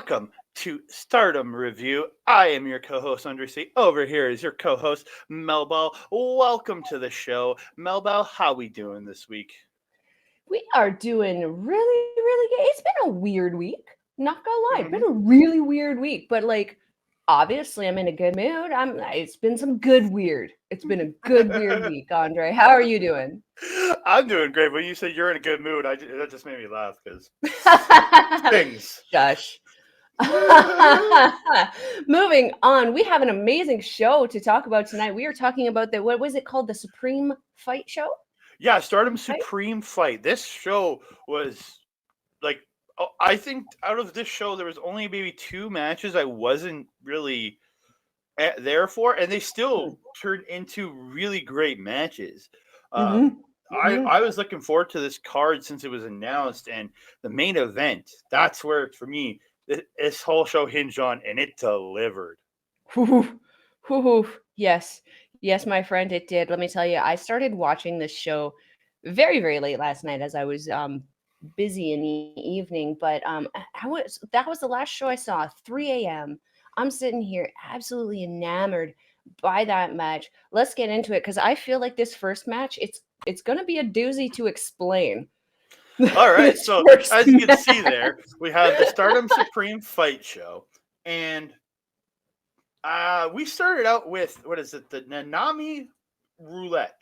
Welcome to Stardom Review. I am your co-host, Andre C. Over here is your co-host, Melball. Welcome to the show. Melball, how we doing this week? We are doing really good. It's been a weird week. Not gonna lie, it's been a really weird week. But obviously, I'm in a good mood. It's been some good weird. It's been a good weird week, Andre. How are you doing? I'm doing great. When you said you're in a good mood, that just made me laugh because things. Shush. Moving on, we have an amazing show to talk about tonight. We are talking about what was it called? The Supreme Fight Show? Yeah, Stardom Supreme Fight. This show was I think out of this show, there was only maybe 2 matches I wasn't really there for, and they still turned into really great matches. I was looking forward to this card since it was announced, and the main event, that's where, for me, this whole show hinged on, and it delivered. Yes, my friend, it did. Let me tell you, I started watching this show very late last night as I was busy in the evening, but that was the last show I saw, 3 a.m. I'm sitting here absolutely enamored by that match. Let's get into it because I feel like this first match, it's going to be a doozy to explain. All right, so as you can see there, we have the Stardom Supreme Fight Show, and we started out with, what is it, the Naniwa Roulette.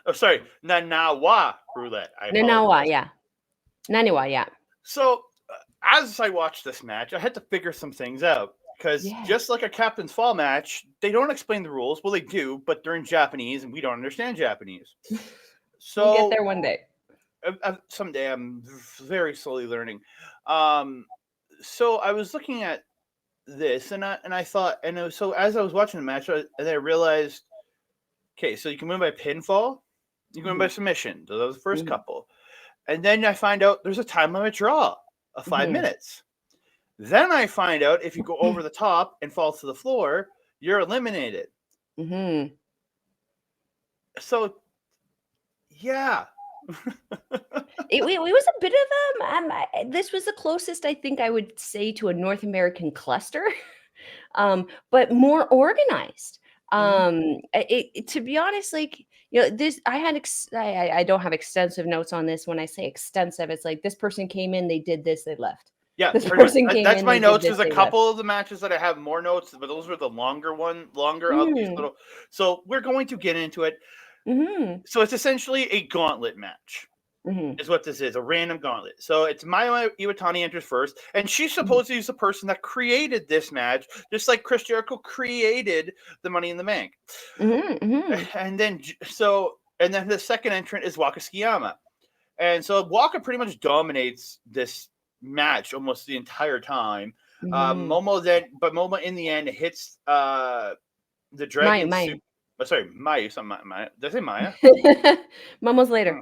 Oh, sorry, Nanawa Roulette. Nanawa, yeah. So, as I watched this match, I had to figure some things out. Because just like a Captain's Fall match, they don't explain the rules. Well, they do, but they're in Japanese, and we don't understand Japanese. So we'll get there one day. Someday, I'm very slowly learning. So I was looking at this, and I thought, so as I was watching the match, I realized, okay, so you can win by pinfall, you can win by submission. Those are the first couple. And then I find out there's a time limit draw of 5 minutes. Then I find out if you go over the top and fall to the floor, you're eliminated. So, yeah. it was a bit of this was the closest I think I would say to a North American cluster, but more organized. To be honest, this, I don't have extensive notes on this. When I say extensive, it's like this person came in, they did this, they left. Yeah, that's my notes. There's a couple of the matches that I have more notes, but those were the longer of these little. So we're going to get into it. So it's essentially a gauntlet match. Is what this is, a random gauntlet. So it's Mai Iwatani enters first, and she's supposed to use the person that created this match, just like Chris Jericho created the Money in the Bank. And then the second entrant is Waka Tsukiyama. And so Waka pretty much dominates this match almost the entire time. Momo in the end hits the Dragon Soup. Oh, sorry, Maya. Did I say Maya? Momo's later.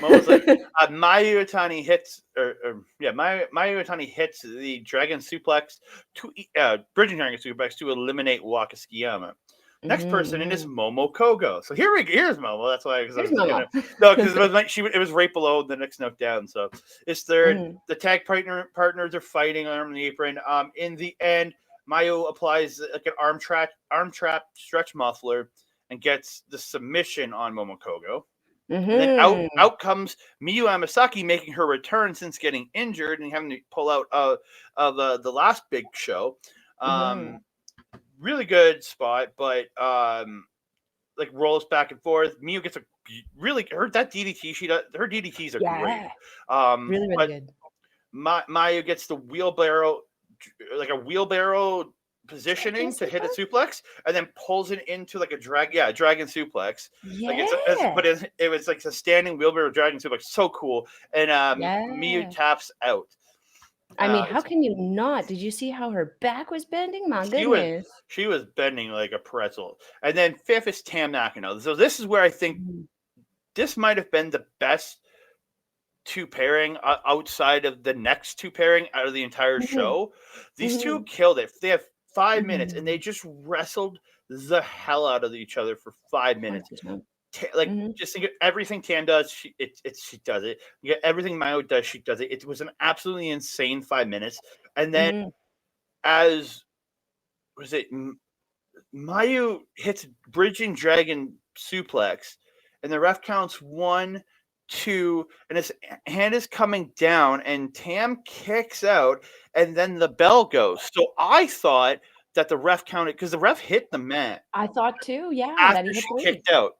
Mai Iwatani hits, Mai Iwatani hits the Dragon Suplex Bridging Dragon Suplex to eliminate Waka Tsukiyama. Next person in is Momo Kogo. So here's Momo. That's why, because it was right below the next note down. So it's the tag partners are fighting on the apron. In the end, Mayu applies like an arm trap stretch muffler and gets the submission on Momo Kogo. And then out comes Miyu Umesaki, making her return since getting injured and having to pull out of the last big show. Really good spot, but rolls back and forth. Miyu gets that DDT. Her DDTs are great. Really good. Mayu gets the wheelbarrow, like a wheelbarrow positioning to hit a suplex, and then pulls it into like a dragon suplex. It was like a standing wheelbarrow dragon suplex. So cool. And Miyu taps out. I mean, how can you not? Did you see how her back was bending? My goodness. She was bending like a pretzel. And then fifth is Tam Nakano. So this is where I think this might have been the best 2 pairing outside of the next 2 pairing out of the entire show. These two killed it. They have 5 minutes, and they just wrestled the hell out of each other for 5 minutes. like just think of everything Tam does, she does it. You get everything Mayo does, she does it. It was an absolutely insane 5 minutes. And then as was it Mayu hits bridging dragon suplex, and the ref counts 1, 2, and his hand is coming down, and Tam kicks out, and then the bell goes. So I thought that the ref counted because the ref hit the mat. I thought too, yeah, that After he hit she 3. kicked out.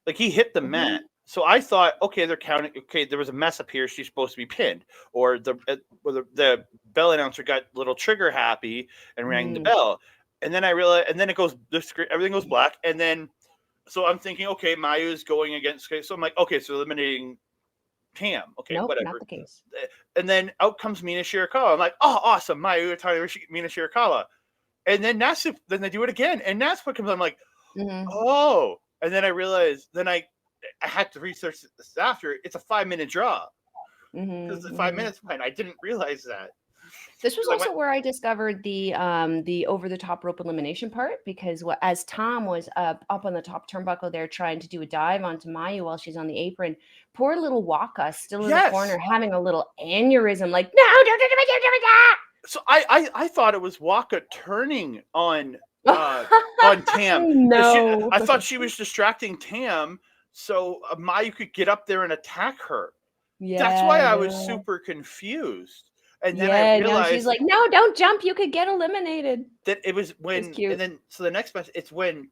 Like, he hit the mat. So I thought, okay, they're counting. Okay, there was a mess up here. She's supposed to be pinned. Or the bell announcer got a little trigger happy and rang the bell. And then I realized, and then it goes, the screen, everything goes black. And then, so I'm thinking, okay, Mayu's going against. So I'm like, okay, so eliminating Tam. Okay, nope, whatever. Not the case. And then out comes Mina Shirakawa. I'm like, oh, awesome, Mayu, Mina Shirakawa. And then then they do it again. And that's what comes on. I'm like, oh. And then I realized, then I had to research this after. It's a 5-minute draw. Because the 5 minutes behind. I didn't realize that. This was also where I discovered the over the top rope elimination part, because as Tom was up on the top turnbuckle there trying to do a dive onto Mayu while she's on the apron, poor little Waka still in the corner having a little aneurysm, like, no, don't do that. So I thought it was Waka turning on Tam. No, I thought she was distracting Tam so Mayu could get up there and attack her. Yeah, that's why I was super confused. And then I realized, she's like, no, don't jump. You could get eliminated. That it was when, and then, so the next match, it's when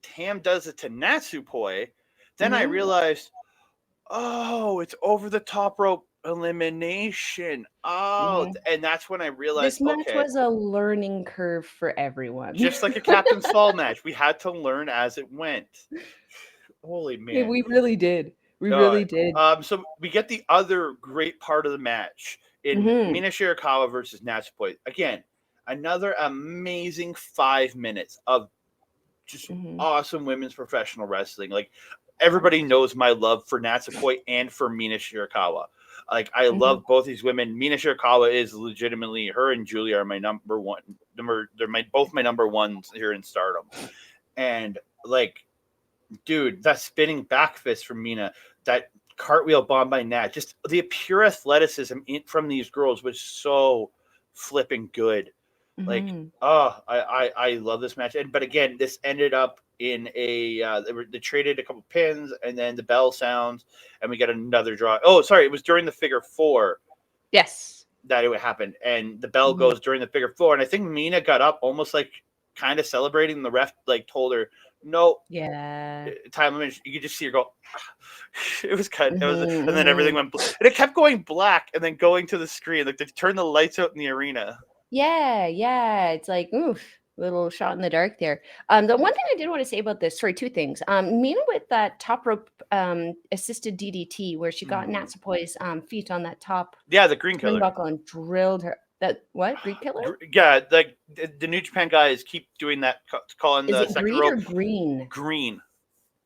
Tam does it to Natsupoi. Then I realized, oh, it's over the top rope elimination. Oh, and that's when I realized, this match was a learning curve for everyone. Just like a Captain's Fall match. We had to learn as it went. Holy man. Yeah, we really did. We really did. So we get the other great part of the match in Mina Shirakawa versus Natsupoi. Again, another amazing 5 minutes of just awesome women's professional wrestling. Like, everybody knows my love for Natsupoi and for Mina Shirakawa. Like, I love both these women. Mina Shirakawa is legitimately, her and Julia are my number one. They're both my number ones here in Stardom. And like, dude, that spinning back fist from Mina, that cartwheel bomb by Nat, just the pure athleticism from these girls was so flipping good. Like, I love this match. But again, this ended up in a they traded a couple pins, and then the bell sounds, and we get another draw. Oh, sorry, it was during the figure 4. Yes, that it happened, and the bell goes during the figure 4, and I think Mina got up almost like kind of celebrating. The ref like told her, no, time limit. You could just see her go. It was cut. It was, and then everything went, and it kept going black, and then going to the screen. Like, they turned the lights out in the arena. Yeah. It's like, oof, little shot in the dark there. The one thing I did want to say about this, sorry, 2 things. Mina with that top rope assisted DDT, where she got Natsupoi's feet on that top. Yeah, the green killer buckle and drilled her. That what? Green killer? Yeah, the New Japan guys keep doing that, calling the second green rope or green. Green.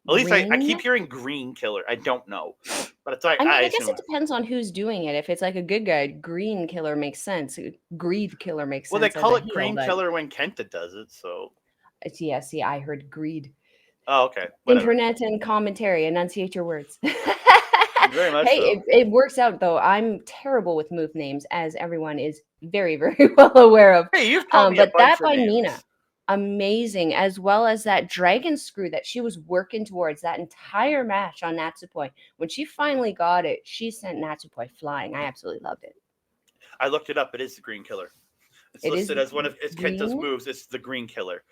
At least I keep hearing green killer. I don't know, but it's like, I guess it depends on who's doing it. If it's like a good guy, green killer makes sense. Greed killer makes sense. Well, they call it green killer when Kenta does it. So see, I heard greed. Oh, okay. Whatever. Internet and commentary, enunciate your words. Very much. Hey, so. It works out though. I'm terrible with move names, as everyone is very, very well aware of. Hey, you've told me a bunch that of by names. Mina. Amazing, as well as that dragon screw that she was working towards that entire match on Natsupoi. When she finally got it, she sent Natsupoi flying. I absolutely loved it. I looked it up. It is the green killer. It's listed as one of Kenta's moves. It's the green killer.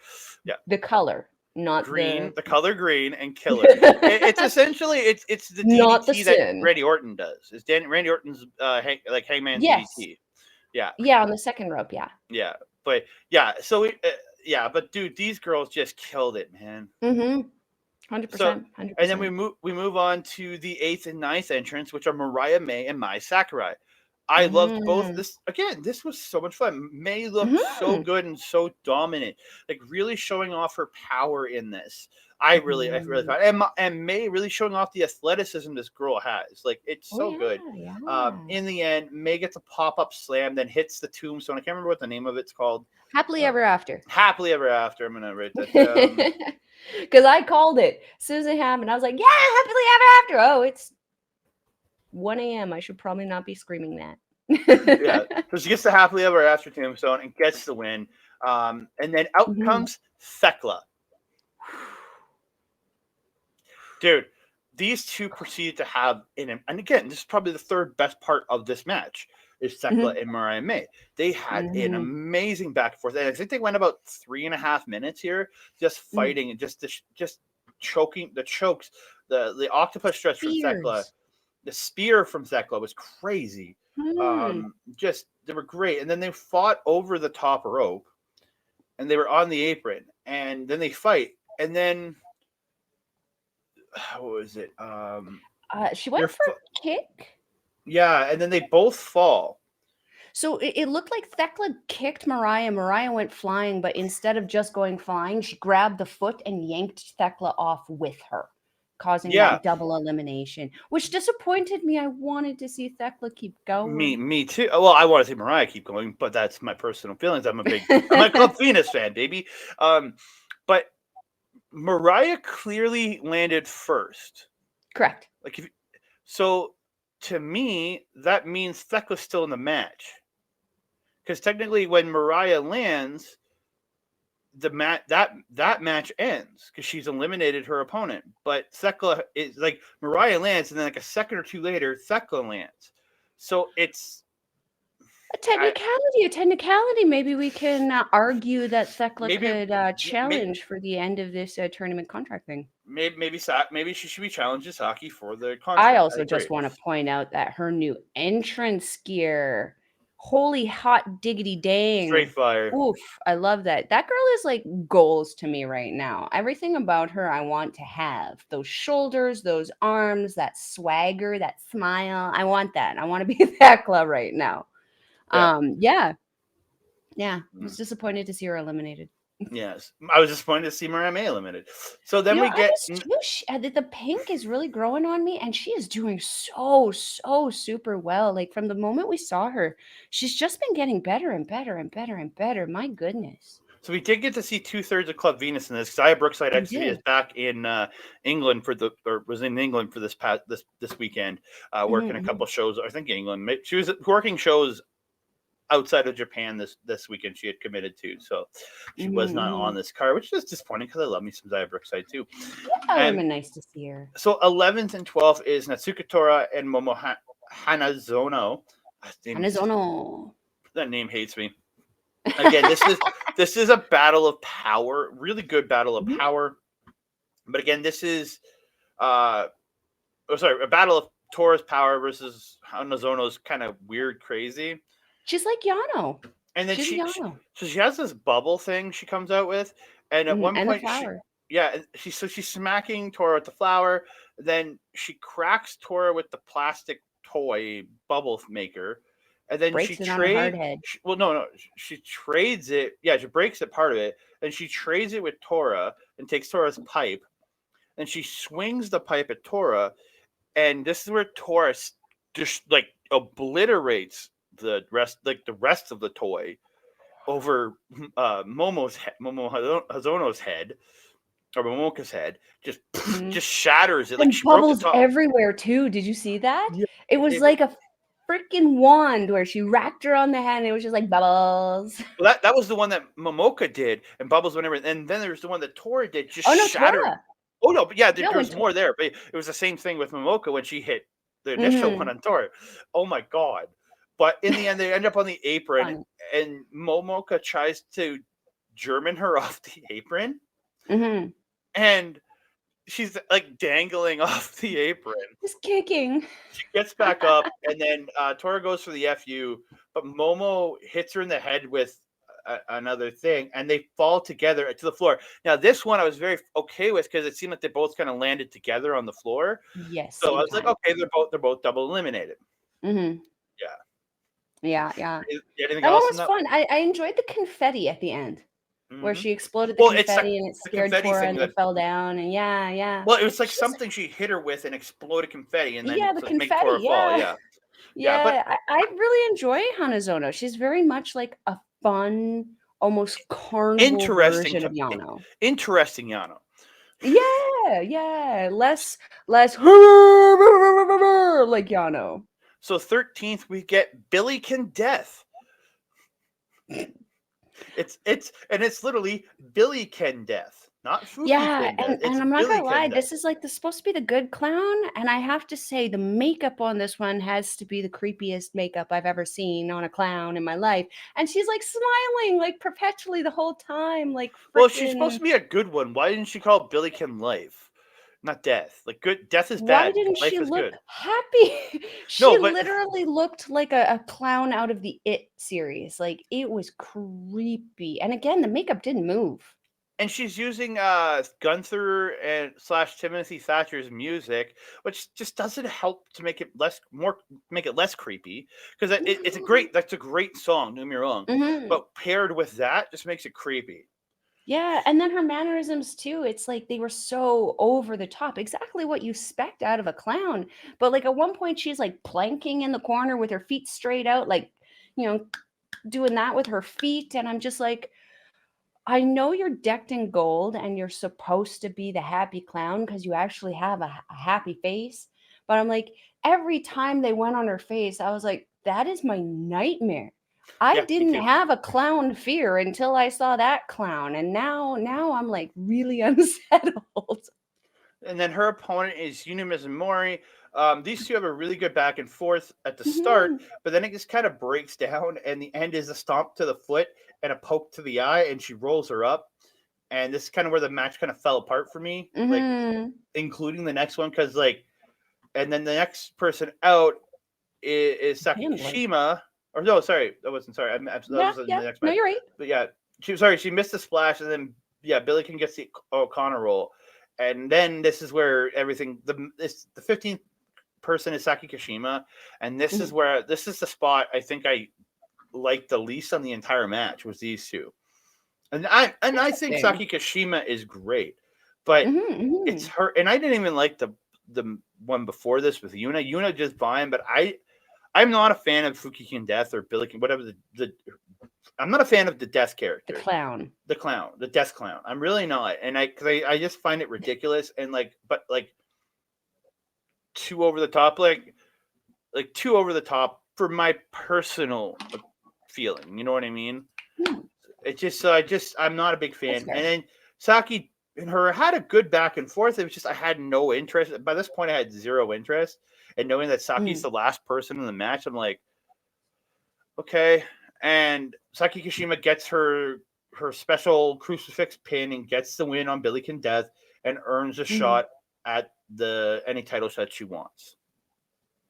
Yeah. The color, not green. The color green and killer. It's essentially it's the DDT that Randy Orton does. It's Randy Orton's like Hangman DDT. Yeah. Yeah, on the second rope. Yeah. Yeah, but yeah. So but dude, these girls just killed it, man. 100%. 100%. And then we move on to the 8th and 9th entrance, which are Mariah May and Mai Sakurai. I loved both. This was so much fun. May looked so good and so dominant, like really showing off her power in this. I really thought, and May really showing off the athleticism this girl has. Like, it's so good. Yeah. In the end, May gets a pop-up slam, then hits the tombstone. I can't remember what the name of it's called. Happily ever after. Happily ever after. I'm gonna write that down. Because I called it. As soon as it happened, I was like, yeah, happily ever after. Oh, it's 1 a.m. I should probably not be screaming that. Yeah. So she gets the happily ever after tombstone and gets the win. And then out comes Thekla. Dude, these two proceeded to have and again, this is probably the third best part of this match is Thekla and Mirai May. They had an amazing back and forth. And I think they went about 3.5 minutes here, just fighting and just choking the chokes, the octopus stretch from Thekla. The spear from Thekla was crazy. Just they were great. And then they fought over the top rope and they were on the apron. And then they fight. And then what was it? She went for a kick. Yeah, and then they both fall. So it looked like Thekla kicked Mariah. Mariah went flying, but instead of just going flying, she grabbed the foot and yanked Thekla off with her, causing that double elimination, which disappointed me. I wanted to see Thekla keep going. Me too. Well, I want to see Mariah keep going, but that's my personal feelings. I'm a Club Venus fan, baby. But Mariah clearly landed first. Correct. So to me, that means Thekla's still in the match. Because technically when Mariah lands, that match ends because she's eliminated her opponent. But Thekla is Mariah lands, and then a second or two later, Thekla lands. So it's a technicality. Maybe we can argue that Thekla could challenge for the end of this tournament contract thing. Maybe she should be challenging Saki for the contract. I also just want to point out that her new entrance gear, holy hot diggity dang. Straight fire. Oof, I love that. That girl is like goals to me right now. Everything about her I want to have. Those shoulders, those arms, that swagger, that smile. I want that. I want to be Thekla right now. Yeah. I was disappointed to see her eliminated. Yes, I was disappointed to see Mirai May eliminated. So then we get the pink is really growing on me, and she is doing so super well. Like from the moment we saw her, she's just been getting better and better and better and better. My goodness. So we did get to see 2/3 of Club Venus in this. Xia Brookside actually is back in England was in England for this weekend, working a couple shows. I think England. She was working shows outside of Japan this weekend. She had committed to, so she was not on this card, which is disappointing because I love me some Xia Brookside too. Yeah, it would have been nice to see her. So 11th and 12th is Natsuka Tora and Momo Hanazono. That name hates me. Again, this is a battle of power, really good battle of power. But again, this is a battle of Tora's power versus Hanazono's kind of weird, crazy. She's like Yano. And then she has this bubble thing she comes out with, and at one point, she's smacking Tora with the flower. Then she cracks Tora with the plastic toy bubble maker, and then she trades. She trades it. Yeah, she breaks it part of it, and she trades it with Tora and takes Tora's pipe, and she swings the pipe at Tora, and this is where Tora just obliterates the rest of the toy over Momo Hazono's head, or Momoka's head, just shatters it. And bubbles everywhere too. Did you see that? Yeah, it was like a freaking wand where she racked her on the head and it was just like bubbles. Well, that was the one that Momoka did, and bubbles whenever. And then there's the one that Tora did, shattered. Tora. Oh no, but yeah, there was more there. But it was the same thing with Momoka when she hit the initial one on Tora. Oh my god. But in the end, they end up on the apron, and Momoka tries to German her off the apron, and she's dangling off the apron. Just kicking. She gets back up, and then Tora goes for the FU, but Momo hits her in the head with another thing, and they fall together to the floor. Now, this one I was very okay with because it seemed like they both kind of landed together on the floor. Yes. So I was like, okay, they're both double eliminated. Yeah. Anything that else one was fun. I enjoyed the confetti at the end, where she exploded the confetti and it scared Tora and they fell down. And yeah. Well, it was something she hit her with and exploded confetti, and then the confetti, make Tora fall. Yeah, but I really enjoy Hanazono. She's very much like a fun, almost carnival Interesting, version of Yano. interesting Yano. Yeah, less like Yano. So 13th we get Billiken Death. It's literally Billiken Death, not Yeah, Fukiken Death. and It's I'm not gonna lie, Billiken Death. this is like supposed to be the good clown, and I have to say the makeup on this one has to be the creepiest makeup I've ever seen on a clown in my life. And she's like smiling like perpetually the whole time, like Well, she's supposed freaking. to be a good one. Why didn't she call it Billiken Life, not Death? Like good, death is Why bad. didn't she Life is look good. happy? She No, but literally looked like a clown out of the It series. Like it was creepy. And again, the makeup didn't move. and she's using Gunther and slash Timothy Thatcher's music, which just doesn't help to make it less creepy, because that's a great song. Don't get me wrong, Mhm. but paired with that just makes it creepy. Yeah, and then her mannerisms too. It's like they were so over the top, exactly what you expect out of a clown. But like at one point, she's like planking in the corner with her feet straight out, like, you know, doing that with her feet. And I'm just like, I know you're decked in gold and you're supposed to be the happy clown because you actually have a happy face. But I'm like, every time they went on her face, I was like, that is my nightmare. I Yeah, me didn't too. have a clown fear until I saw that clown. And now I'm like really unsettled. And then her opponent is Yuna Mizumori. These two have a really good back and forth at the start, Mhm. but then it just kind of breaks down, and the end is a stomp to the foot and a poke to the eye, and she rolls her up. And this is kind of where the match kind of fell apart for me, like Mhm. including the next one, because and then the next person out is Saki Handler. Kashima. Or no, sorry, that wasn't sorry. That Yeah, was in yeah. the next No, match. you're right. But yeah, she missed the splash, and then Billy can get the O'Connor roll, and then this is where everything the 15th person is Saki Kashima, and this is Mhm. where this is the spot I think I liked the least on the entire match was these two, and I think Interesting. Saki Kashima is great, but Mhm, it's mhm. her, and I didn't even like the one before this with Yuna. Yuna just fine, but I'm not a fan of Fukikin Death or Billy, whatever the I'm not a fan of the death The character, clown. the clown, the death clown. I'm really not, and I just find it ridiculous and but too over the top, too over the top for my personal feeling. You know what I mean? Hmm, It's just I'm not a big that's fan. And fair. then Saki and her had a good back and forth. It was just I had no interest. By this point, I had zero interest. And knowing that Saki's Mm. the last person in the match, I'm like, okay. And Saki Kashima gets her special crucifix pin and gets the win on Billy Can Death and earns a Mhm. shot at any title shot she wants.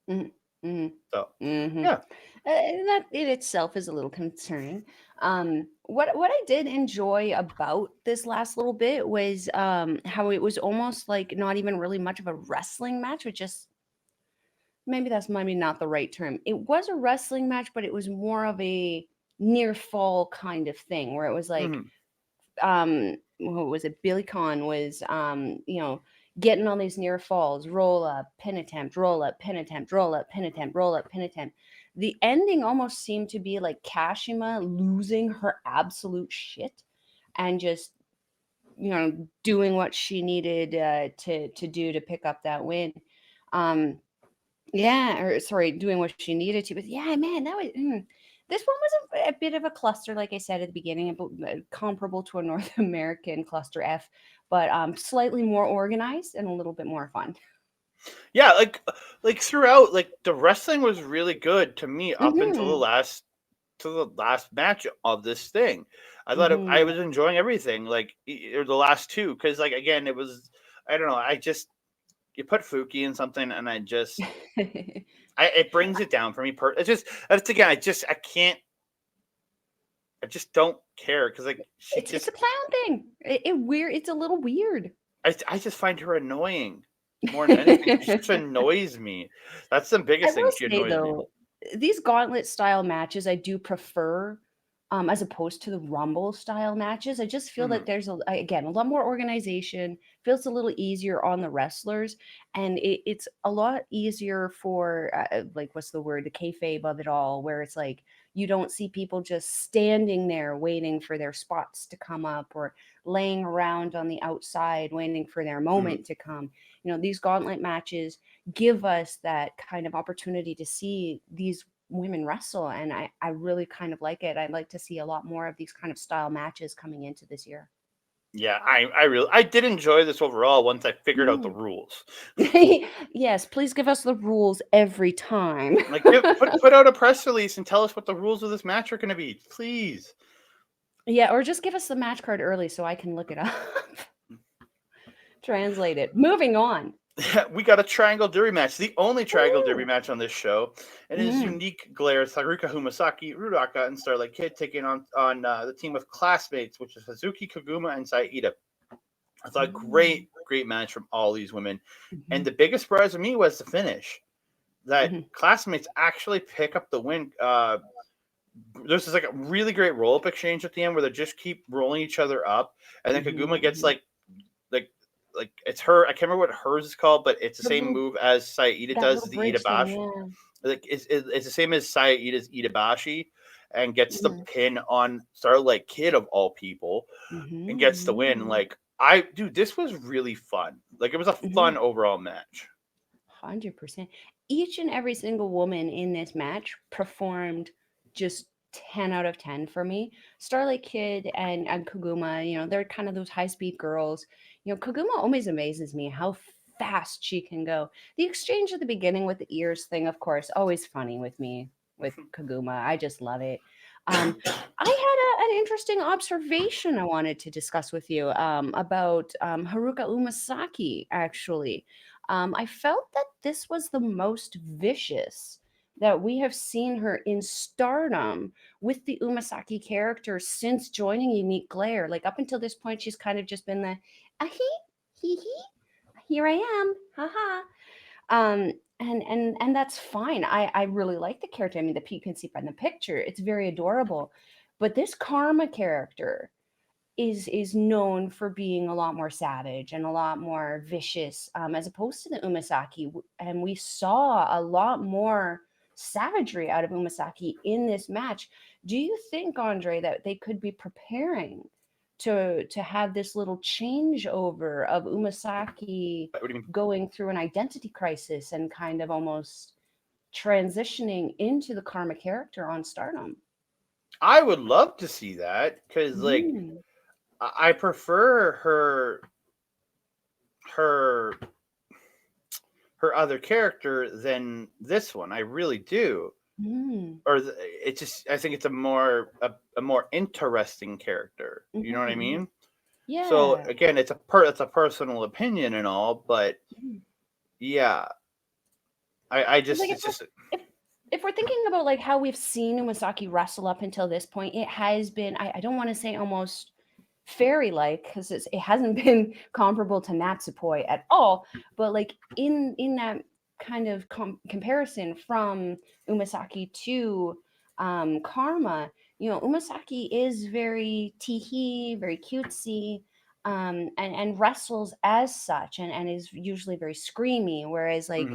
Mhm. Mhm. So Mhm. yeah. That in itself is a little concerning. What I did enjoy about this last little bit was how it was almost like not even really much of a wrestling match, but just maybe that's maybe not the right term. It was a wrestling match, but it was more of a near fall kind of thing where it was like Mm-hmm. what was it, Billy Khan was getting on these near falls, roll up, pin attempt, roll up, pin attempt, roll up, pin attempt, roll up, pin attempt. The ending almost seemed to be like Kashima losing her absolute shit and just doing what she needed to do to pick up that win. Yeah, or sorry, doing what she needed to. But yeah, man, this one was a bit of a cluster, like I said at the beginning, comparable to a North American cluster F, but slightly more organized and a little bit more fun. Yeah, throughout, the wrestling was really good to me up until Hmm. the last match of this thing. I Hmm. was enjoying everything, or the last two, because again it was I don't know, I just you put Fuki in something and it brings it down for me. It's again I just don't care because she It's just a clown thing. It's a little weird. I just find her annoying more than anything. She just annoys me. That's the I biggest thing. will She say annoys me. though, these gauntlet style matches I do prefer, as opposed to the rumble style matches. I just feel Hmm. that there's again a lot more organization. Feels a little easier on the wrestlers, and it's a lot easier for like what's the word, the kayfabe of it all, where it's like You don't see people just standing there waiting for their spots to come up, or laying around on the outside waiting for their moment to come. These gauntlet matches give us that kind of opportunity to see these women wrestle, and I really kind of like it. I'd like to see a lot more of these kind of style matches coming into this year. Yeah, I did enjoy this overall once I figured out the rules. Yes, please give us the rules every time. Like, put out a press release and tell us what the rules of this match are going to be, please. Yeah, or just give us the match card early so I can look it up. Translate it. Moving on. We got a triangle derby match, the only triangle derby match on this show, and it is unique glares Haruka, Umesaki, Ruaka, and Starlight Kid taking on the team of classmates, which is Hazuki, Koguma, and Iida. I thought great match from all these women, and the biggest surprise to me was the finish. That classmates actually pick up the win. There's this like a really great roll up exchange at the end where they just keep rolling each other up, and then Koguma gets like it's her. I can't remember what hers is called, but it's the same move as Iida does, the Iida Bashi. Like it's the same as Iida's Iida Bashi, and gets the pin on Starlight Kid of all people, and gets the win. Like this was really fun. Like it was a fun overall match. 100%. Each and every single woman in this match performed just 10 out of 10 for me. Starlight Kid and Koguma, they're kind of those high-speed girls. Koguma always amazes me how fast she can go. The exchange at the beginning with the ears thing, of course, always funny with me, with Koguma. I just love it. I had an interesting observation I wanted to discuss with you about Haruka Umesaki, actually. I felt that this was the most vicious that we have seen her in Stardom with the Umesaki character since joining Unique Glare. Like up until this point, she's kind of just been the hee, here I am, haha. And that's fine. I really like the character. I mean, you can see by the picture, it's very adorable. But this Karma character is known for being a lot more savage and a lot more vicious, as opposed to the Umesaki. And we saw a lot more savagery out of Umesaki in this match. Do you think, Andre, that they could be preparing to have this little changeover of Umesaki going through an identity crisis and kind of almost transitioning into the Karma character on Stardom? I would love to see that, because like I prefer her other character than this one. I really do. Or it's just, I think it's a more interesting character. You know what I mean? Yeah. So again, it's a personal opinion and all, but yeah, I just like it's just. If we're thinking about like how we've seen Umesaki wrestle up until this point, it has been, I don't want to say almost fairy-like, because it hasn't been comparable to Natsupoi at all, but like in that kind of comparison from Umesaki to Karma, Umesaki is very teehee, very cutesy, and wrestles as such, and is usually very screamy, whereas like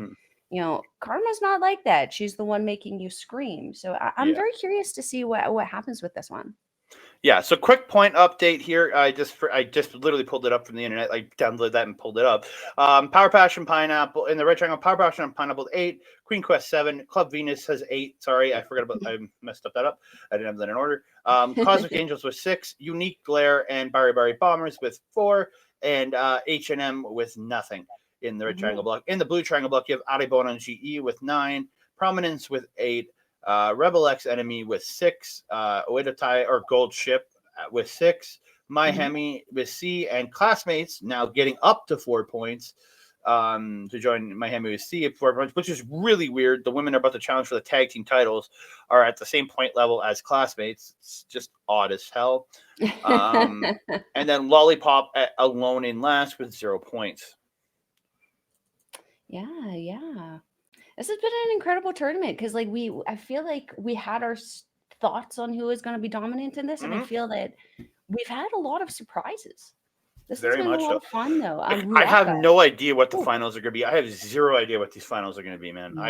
Karma's not like that. She's the one making you scream. So I'm very curious to see what happens with this one. Yeah, so quick point update here. I just literally pulled it up from the internet. I downloaded that and pulled it up. Power Passion Pineapple in the red triangle. Power Passion Pineapple 8. Queen Quest 7. Club Venus has 8. Sorry, I messed up that up. I didn't have that in order. Cosmic Angels with 6. Unique Glare and Bari Bari Bombers with 4. And H&M with nothing in the red triangle block. In the blue triangle block, you have Aribon and GE with 9. Prominence with 8. Rebel X Enemy with 6, Oedatai or Gold Ship with 6, MaiHime with C, and Classmates now getting up to 4 points to join MaiHime with C at 4 points, which is really weird. The women are about to challenge for the tag team titles are at the same point level as Classmates. It's just odd as hell. And then Lollipop alone in last with 0 points. Yeah. This has been an incredible tournament, because like I feel like we had our thoughts on who is going to be dominant in this, and I feel that we've had a lot of surprises. This has Very been a much lot so. of fun, though. I have Ruaka. no idea what the Ooh, finals are going to be. I have zero idea what these finals are going to be, man. no.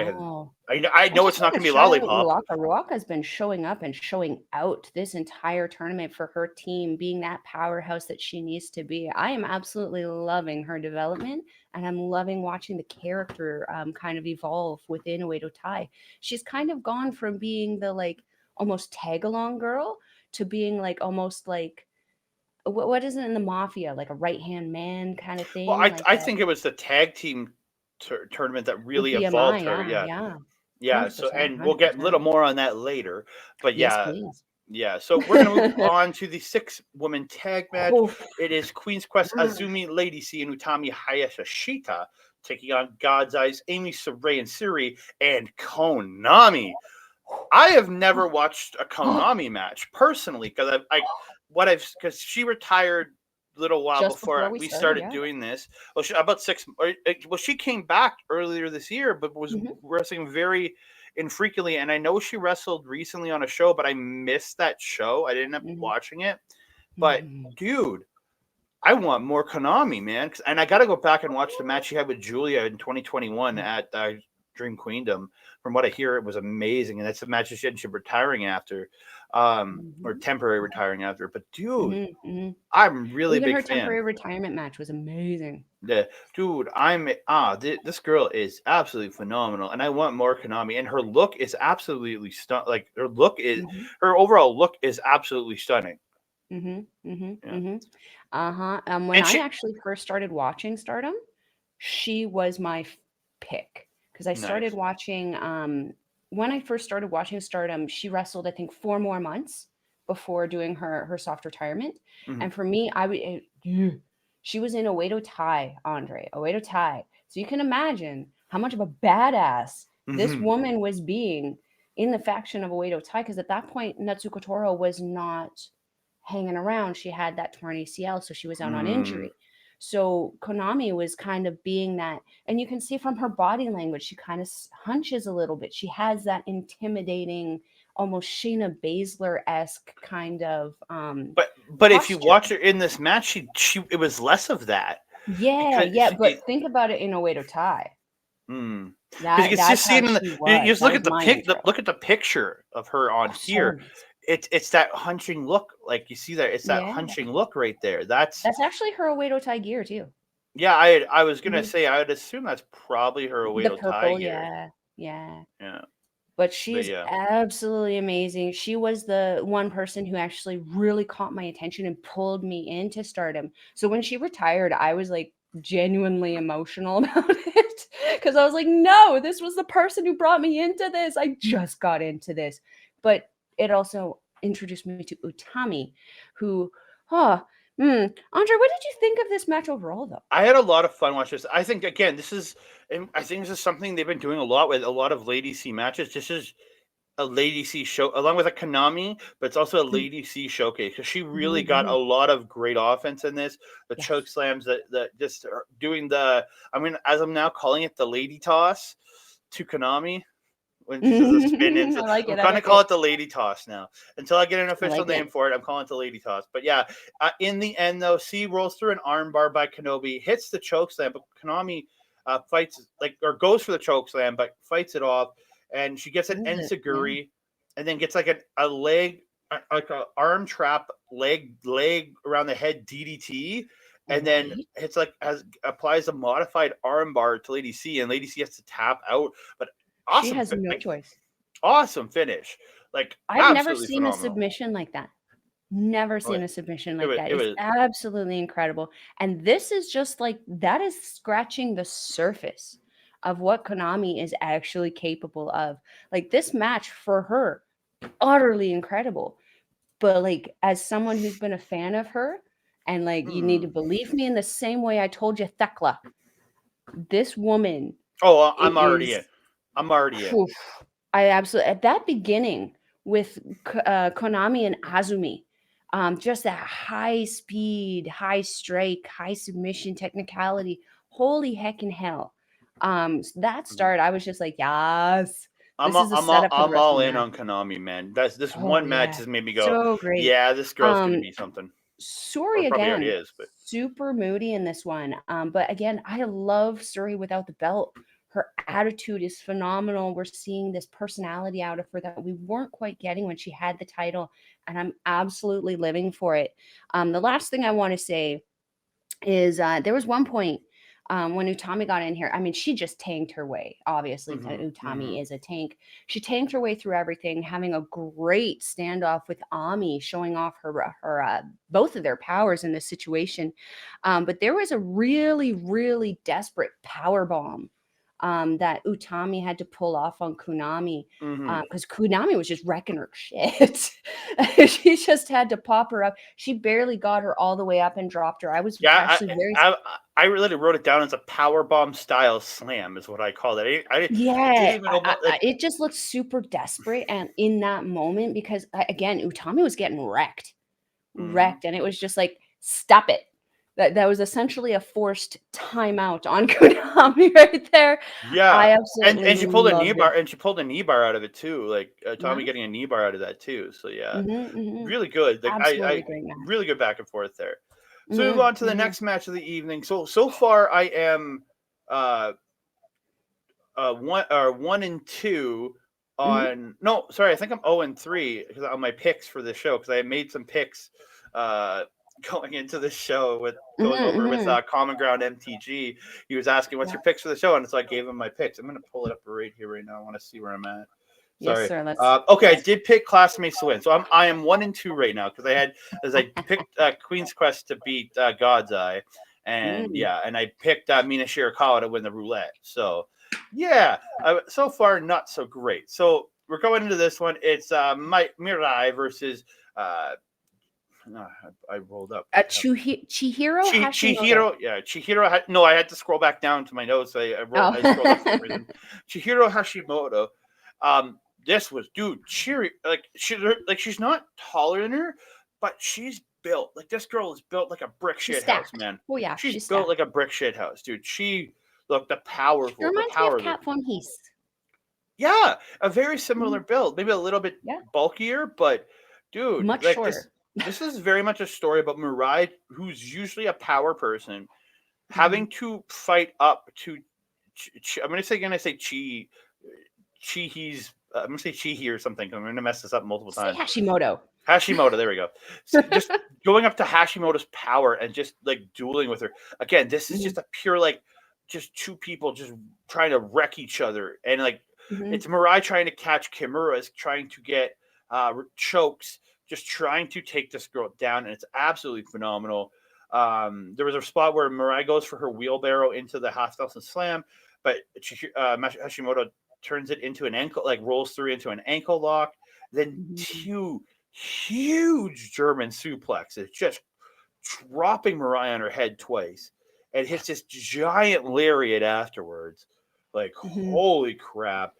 I I know just it's not want going to to be shout out lollipop. Ruaka. Ruaka's been showing up and showing out this entire tournament for her team, being that powerhouse that she needs to be. I am absolutely loving her development, and I'm loving watching the character kind of evolve within Oedo Tai. She's kind of gone from being the like almost tag along girl to being like almost like what is it in the mafia, like a right hand man kind of Well, thing, like I a think it was the tag team tournament that with really BMI. evolved her. Yeah, Yeah. yeah, Yeah. So, 100%, and we'll get a 100%. little more on that later. But Yes, yeah. please. Yeah. So we're going to move on to the 6-woman tag match. Oof. It is Queen's Quest Azumi, Lady C, and Utami Hayashishita taking on God's Eyes, Amy, Sohrei, and Syuri, and Konami. I have never watched a Konami match personally because because she retired a little while Just before we we started, started doing this. Well, about 6. Well, she came back earlier this year, but was wrestling very infrequently. And I know she wrestled recently on a show, but I missed that show. I didn't end up watching it. But dude, I want more Konami, man. And I got to go back and watch the match she had with Julia in 2021 at Dream Queendom. From what I hear, it was amazing, and that's the match she ended up retiring after, or temporary retiring after. But dude, I'm really Even big her fan. temporary retirement match was amazing. Yeah, dude, this girl is absolutely phenomenal, and I want more Konami. And her look is absolutely stunning. Like her look is, her overall look is absolutely stunning. When And I actually first started watching Stardom, she was my pick because I started watching. When I first started watching Stardom, she wrestled I think 4 more months before doing her soft retirement, and for me, she was in Oedo Tai, Andre Oedo Tai. So you can imagine how much of a badass this woman was being in the faction of Oedo Tai, because at that point Natsuko Toro was not hanging around. She had that torn ACL, so she was out on injury. So Konami was kind of being that, and you can see from her body language, she kind of hunches a little bit. She has that intimidating, almost Shayna Baszler-esque kind of but if you watch her in this match, she it was less of that. But think about it in Oedo Tai. Because you can just see it in you just look at the picture of her on here. It's that hunching look, like you see there. It's that hunching look right there. That's actually her Oedo Tai gear too. Yeah, I was gonna say I would assume that's probably her Oedo Tai gear. Yeah. But she's absolutely amazing. She was the one person who actually really caught my attention and pulled me into Stardom. So when she retired, I was like genuinely emotional about it because I was like, no, this was the person who brought me into this. I just got into this. But it also introduced me to Utami, who, Andre, what did you think of this match overall, though? I had a lot of fun watching this. I think, again, this is something they've been doing a lot with a lot of Lady C matches. This is a Lady C show, along with a Konami, but it's also a Lady C showcase because she really got a lot of great offense in this. The choke slams, that just doing as I'm now calling it, the lady toss to Konami. When she does a spin into, I'm going to call it the lady toss now. Until I get an official name for it, I'm calling it the lady toss. But yeah, in the end, though, C rolls through an armbar by Kenobi, hits the choke slam, but Konami fights goes for the choke slam, but fights it off, and she gets an enziguri, and then gets like a leg, like an arm trap leg around the head DDT. And then it's applies a modified armbar to Lady C, and Lady C has to tap out, but awesome. She has no choice. Awesome finish. I've never seen a submission like that. Never seen a submission like that. It's absolutely incredible. And this is just that is scratching the surface of what Konami is actually capable of. This match for her, utterly incredible. But as someone who's been a fan of her, and you need to believe me in the same way I told you Thekla, this woman. Oh, I'm already in. I absolutely, at that beginning with Konami and Azumi, just that high speed, high strike, high submission technicality. Holy heck in hell. That start, I was just like, yes. I'm all in on Konami, man. This one match has made me go, so great. Yeah, this girl's gonna be something. Syuri probably already again, is, but super moody in this one. But again, I love Syuri without the belt. Her attitude is phenomenal. We're seeing this personality out of her that we weren't quite getting when she had the title, and I'm absolutely living for it. The last thing I want to say is there was one point when Utami got in here. I mean, she just tanked her way. Obviously, Utami is a tank. She tanked her way through everything, having a great standoff with Ami, showing off her both of their powers in this situation. But there was a really, really desperate power bomb that Utami had to pull off on Konami because Konami was just wrecking her shit. She just had to pop her up. She barely got her all the way up and dropped her. I was actually very. I really wrote it down as a power bomb style slam, is what I called it. I didn't even know it just looked super desperate, and in that moment, because again, Utami was getting wrecked, and it was just like, stop it. That was essentially a forced timeout on Konami right there. Yeah, I absolutely and she pulled a knee loved bar, it. and she pulled a knee bar out of it too. Like Tommy getting a knee bar out of that too. So yeah, really good. Like Absolutely great match. really good back and forth there. So we move on to the next match of the evening. So far I am 1-2 on no, sorry, I think I'm 0-3 on my picks for this show, because I made some picks going into this show with Common Ground MTG. He was asking what's your picks for the show, and so I gave him my picks. I'm gonna pull it up right here right now. I want to see where I'm at. Sorry. Yes, sir. Okay, I did pick Classmates to win, so I am 1-2 right now, because I picked Queen's Quest to beat God's Eye, and and I picked Mina Shirakawa to win the roulette. So yeah, so far not so great. So we're going into this one. It's Mirai versus I rolled up. Chihiro Hashimoto. Chihiro. No, I had to scroll back down to my notes. I scrolled up for some reason. Chihiro Hashimoto. This was, dude, cheery. She's not taller than her, but she's built. Like, this girl is built like a brick shit house, man. Oh yeah, she's built like a brick shit house, dude. The powerful. She reminds me of Kat Von Hees. Yeah, a very similar build, maybe a little bit bulkier, but dude, much shorter. This is very much a story about Mirai, who's usually a power person, having to fight up to. I'm gonna say Chi. I'm gonna say Chihi or something. I'm gonna mess this up multiple times. Hashimoto. There we go. So just going up to Hashimoto's power and just like dueling with her. Again, this is just a pure just two people just trying to wreck each other, and it's Mirai trying to catch Kimura's, trying to get chokes, just trying to take this girl down, and it's absolutely phenomenal. There was a spot where Mirai goes for her wheelbarrow into the half Nelson slam, but Hashimoto turns it into an ankle, rolls through into an ankle lock. Then two huge German suplexes, just dropping Mirai on her head twice, and hits this giant lariat afterwards. Holy crap.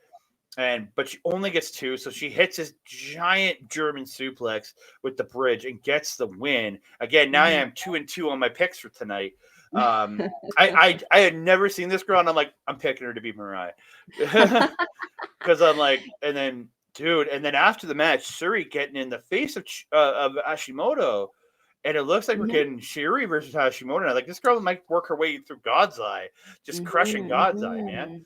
But she only gets two, so she hits this giant German suplex with the bridge and gets the win. Again, now I am 2-2 on my picks for tonight. I had never seen this girl, and I'm picking her to beat Mirai. Because and then after the match, Syuri getting in the face of Hashimoto, and it looks like we're getting Syuri versus Hashimoto. Now, this girl might work her way through God's Eye, just crushing God's Eye, man.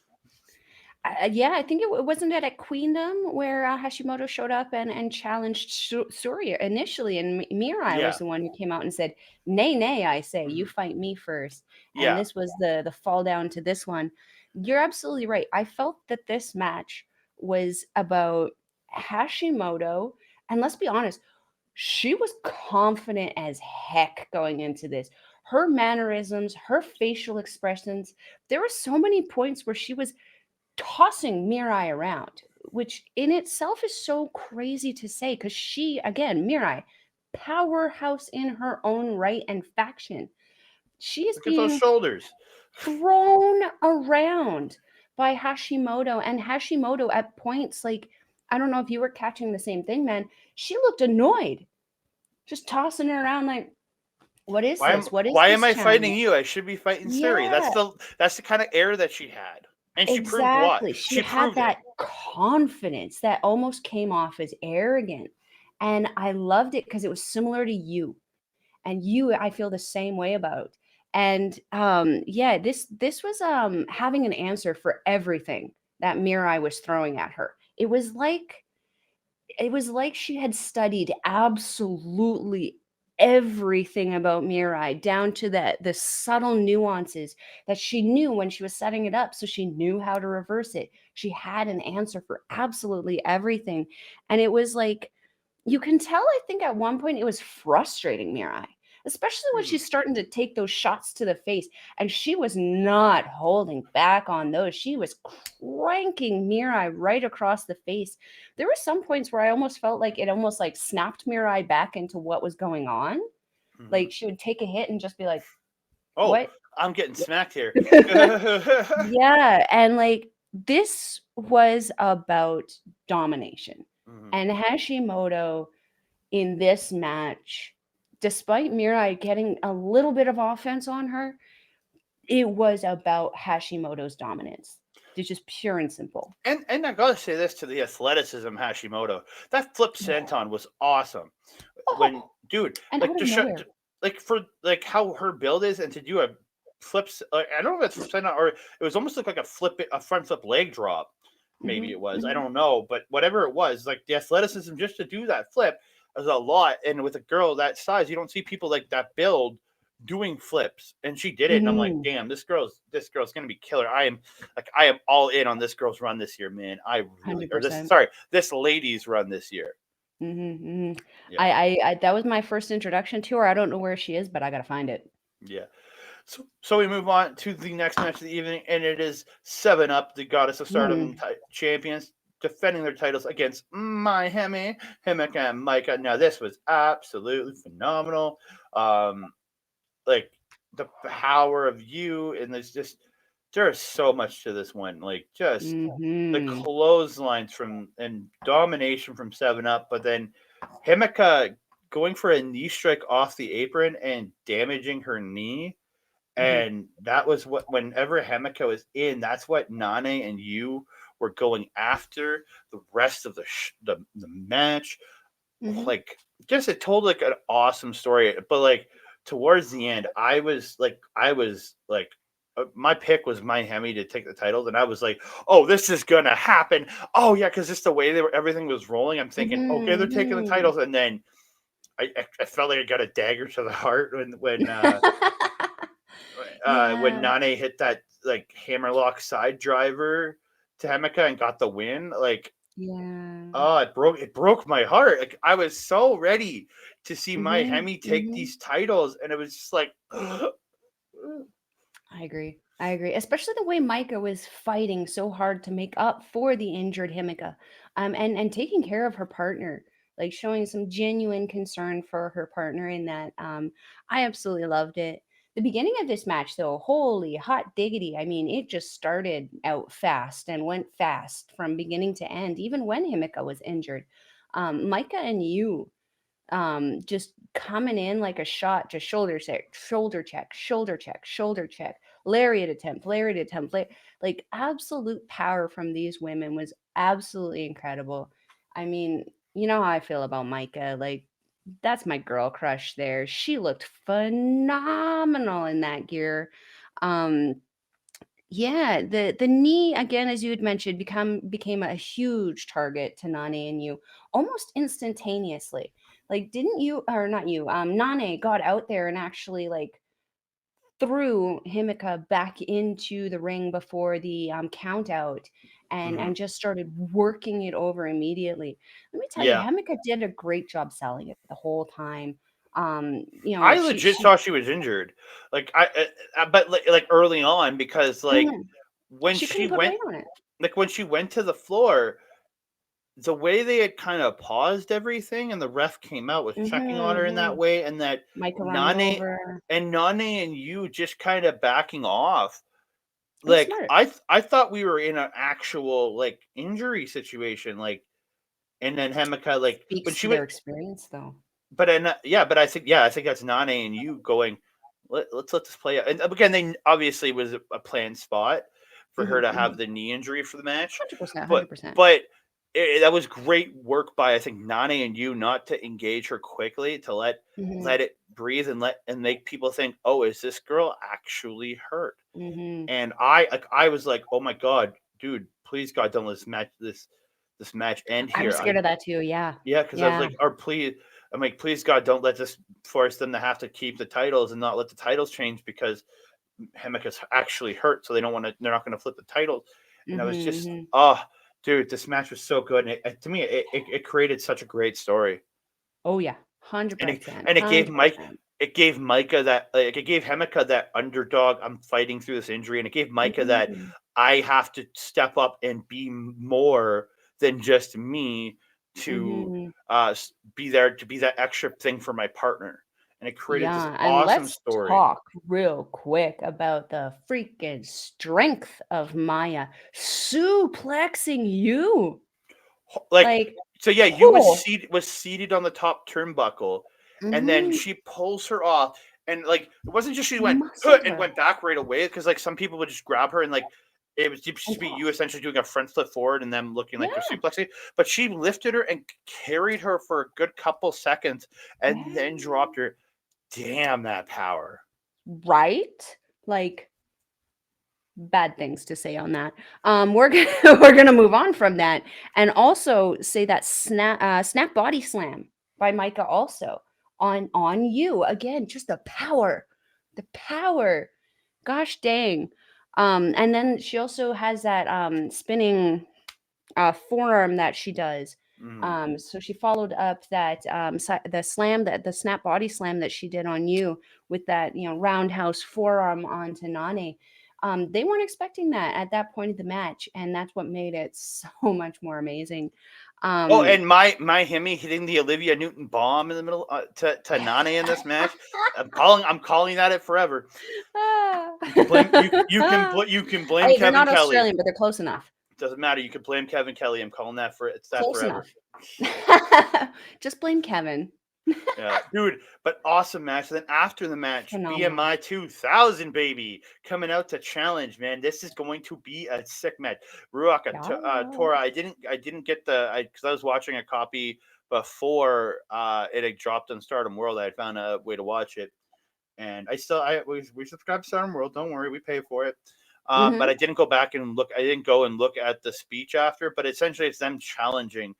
I think it wasn't at Queendom where Hashimoto showed up and challenged Syuri initially, and Mirai was the one who came out and said, "Nay, I say, you fight me first." And this was the fall down to this one. You're absolutely right. I felt that this match was about Hashimoto, and let's be honest, she was confident as heck going into this. Her mannerisms, her facial expressions, there were so many points where she was tossing Mirai around, which in itself is so crazy to say, because she, again, Mirai, powerhouse in her own right and faction. She is being those shoulders thrown around by Hashimoto, and Hashimoto at points, I don't know if you were catching the same thing, man. She looked annoyed, just tossing her around what is this? Why am I fighting you? I should be fighting Syuri. That's the kind of air that she had. And she proved what? She had that confidence that almost came off as arrogant. And I loved it because it was similar to you. and you I feel the same way about. And yeah, this was having an answer for everything that Mirai was throwing at her. It was like she had studied absolutely everything about Mirai, down to the subtle nuances that she knew when she was setting it up, so she knew how to reverse it. She had an answer for absolutely everything. And it was like, you can tell, I think at one point it was frustrating Mirai, especially when she's starting to take those shots to the face, and she was not holding back on those. She was cranking Mirai right across the face. There were some points where I almost felt like it almost like snapped Mirai back into what was going on. Like she would take a hit and just be like, "Oh, what? I'm getting smacked here." Yeah, and like this was about domination. And Hashimoto in this match, despite Mirai getting a little bit of offense on her, it was about Hashimoto's dominance. It's just pure and simple. And I gotta say this to the athleticism Hashimoto. That flip senton was awesome. When dude, And like out to of show, nowhere. like for like how her build is, and to do a flips. I don't know if it's flip senton or it was almost like a front flip leg drop. Maybe it was. I don't know, but whatever it was, like the athleticism just to do that flip is a lot. And with a girl that size, you don't see people like that build doing flips, and she did it. And I'm like, damn, this girl's gonna be killer. I am all in on this girl's run this year, man. I really, or 100%. this lady's run this year. Yeah. Yeah. That was my first introduction to her. I don't know where she is, but I gotta find it. Yeah. So we move on to the next match of the evening, and it is 7-Up, the Goddess of Stardom champions, defending their titles against MaiHime, Himeka, and Maika. Now, this was absolutely phenomenal. Like, the power of you, and there's so much to this one. Like, just the clotheslines and domination from 7-Up, but then Himeka going for a knee strike off the apron and damaging her knee. And that was whenever Himeka was in, that's what Nanae and you were going after the rest of the match. Like, just it told like an awesome story. But like towards the end, I was like, my pick was MaiHime to take the titles, and I was like, "Oh, this is gonna happen." Oh yeah, because just the way everything was rolling, I'm thinking, okay, they're taking the titles, and then I felt like I got a dagger to the heart when Nanae hit that like hammerlock side driver to Himeka and got the win. Like, oh, it broke my heart. Like, I was so ready to see MaiHime take these titles, and it was just like, I agree. Especially the way Maika was fighting so hard to make up for the injured Himeka, and taking care of her partner, like showing some genuine concern for her partner in that. I absolutely loved it. The beginning of this match, though, holy hot diggity. I mean, it just started out fast and went fast from beginning to end, even when Himeka was injured. Maika and you just coming in like a shot, just shoulder check, shoulder check, shoulder check, shoulder check, lariat attempt, like absolute power from these women was absolutely incredible. I mean, you know how I feel about Maika. Like, that's my girl crush there. She looked phenomenal in that gear. Yeah, the knee again, as you had mentioned, became a huge target to Nanae and you almost instantaneously. Like, didn't you, or not you, Nanae got out there and actually like threw Himeka back into the ring before the count out, and just started working it over immediately. Let me tell you, Himeka did a great job selling it the whole time. I legit thought she was injured. Like but like early on, because like when she couldn't put went, weight on it. like when she went to the floor, the way they had kind of paused everything, and the ref came out was checking on her in that way, and that Maika running over. Nanae and you just kind of backing off. It was Like, smart. I thought we were in an actual like injury situation, like, and then Himeka, like, Speaks when she to went, their experience, though. but I think that's Nanae and you going, let's let this play out. And again, they obviously was a planned spot for her to have the knee injury for the match, 100%, but 100%. that was great work by, I think, Nanae and you not to engage her quickly, to let it breathe and make people think, oh, is this girl actually hurt? And I was like, oh my god, dude, please God, don't let this match end here. I was scared of that too. Yeah. Yeah, because I was like, I'm like, please God, don't let this force them to have to keep the titles and not let the titles change because Himeka's actually hurt, so they're not going to flip the titles. And I was just, oh, dude, this match was so good, and to me, it created such a great story. Oh yeah, 100%. And it gave Maika that, like, it gave Himeka that underdog. I'm fighting through this injury, and it gave Maika that I have to step up and be more than just me to be there, to be that extra thing for my partner. And it created this awesome story. Talk real quick about the freaking strength of Maya suplexing you. Like so, yeah, you was seated on the top turnbuckle, and then she pulls her off, and like it wasn't just she went and went back right away, because like some people would just grab her and like it was just be you essentially doing a front flip forward and them looking like they're suplexing, but she lifted her and carried her for a good couple seconds and then dropped her. Damn, that power. Right? Like, bad things to say on that. We're gonna move on from that and also say that snap body slam by Maika also on you. Again, just the power. Gosh dang. And then she also has that spinning forearm that she does. So she followed up that the snap body slam that she did on you with that, roundhouse forearm onto Nanae. They weren't expecting that at that point of the match, and that's what made it so much more amazing. And MaiHime hitting the Olivia Newton bomb in the middle to Nanae in this match. I'm calling that it forever. You can blame Hey, Kevin they're not Kelly. Australian, but they're close enough. Doesn't matter. You can blame Kevin Kelly. I'm calling that Close forever. Enough. Just blame Kevin. Yeah, dude, but awesome match. And then after the match, Phenomenal. BMI 2000, baby, coming out to challenge, man. This is going to be a sick match. Ruaka, Tora, I didn't get because I was watching a copy before it had dropped on Stardom World. I had found a way to watch it, and we subscribe to Stardom World. Don't worry, we pay for it. But I didn't go back and look. I didn't go and look at the speech after. But essentially, it's them challenging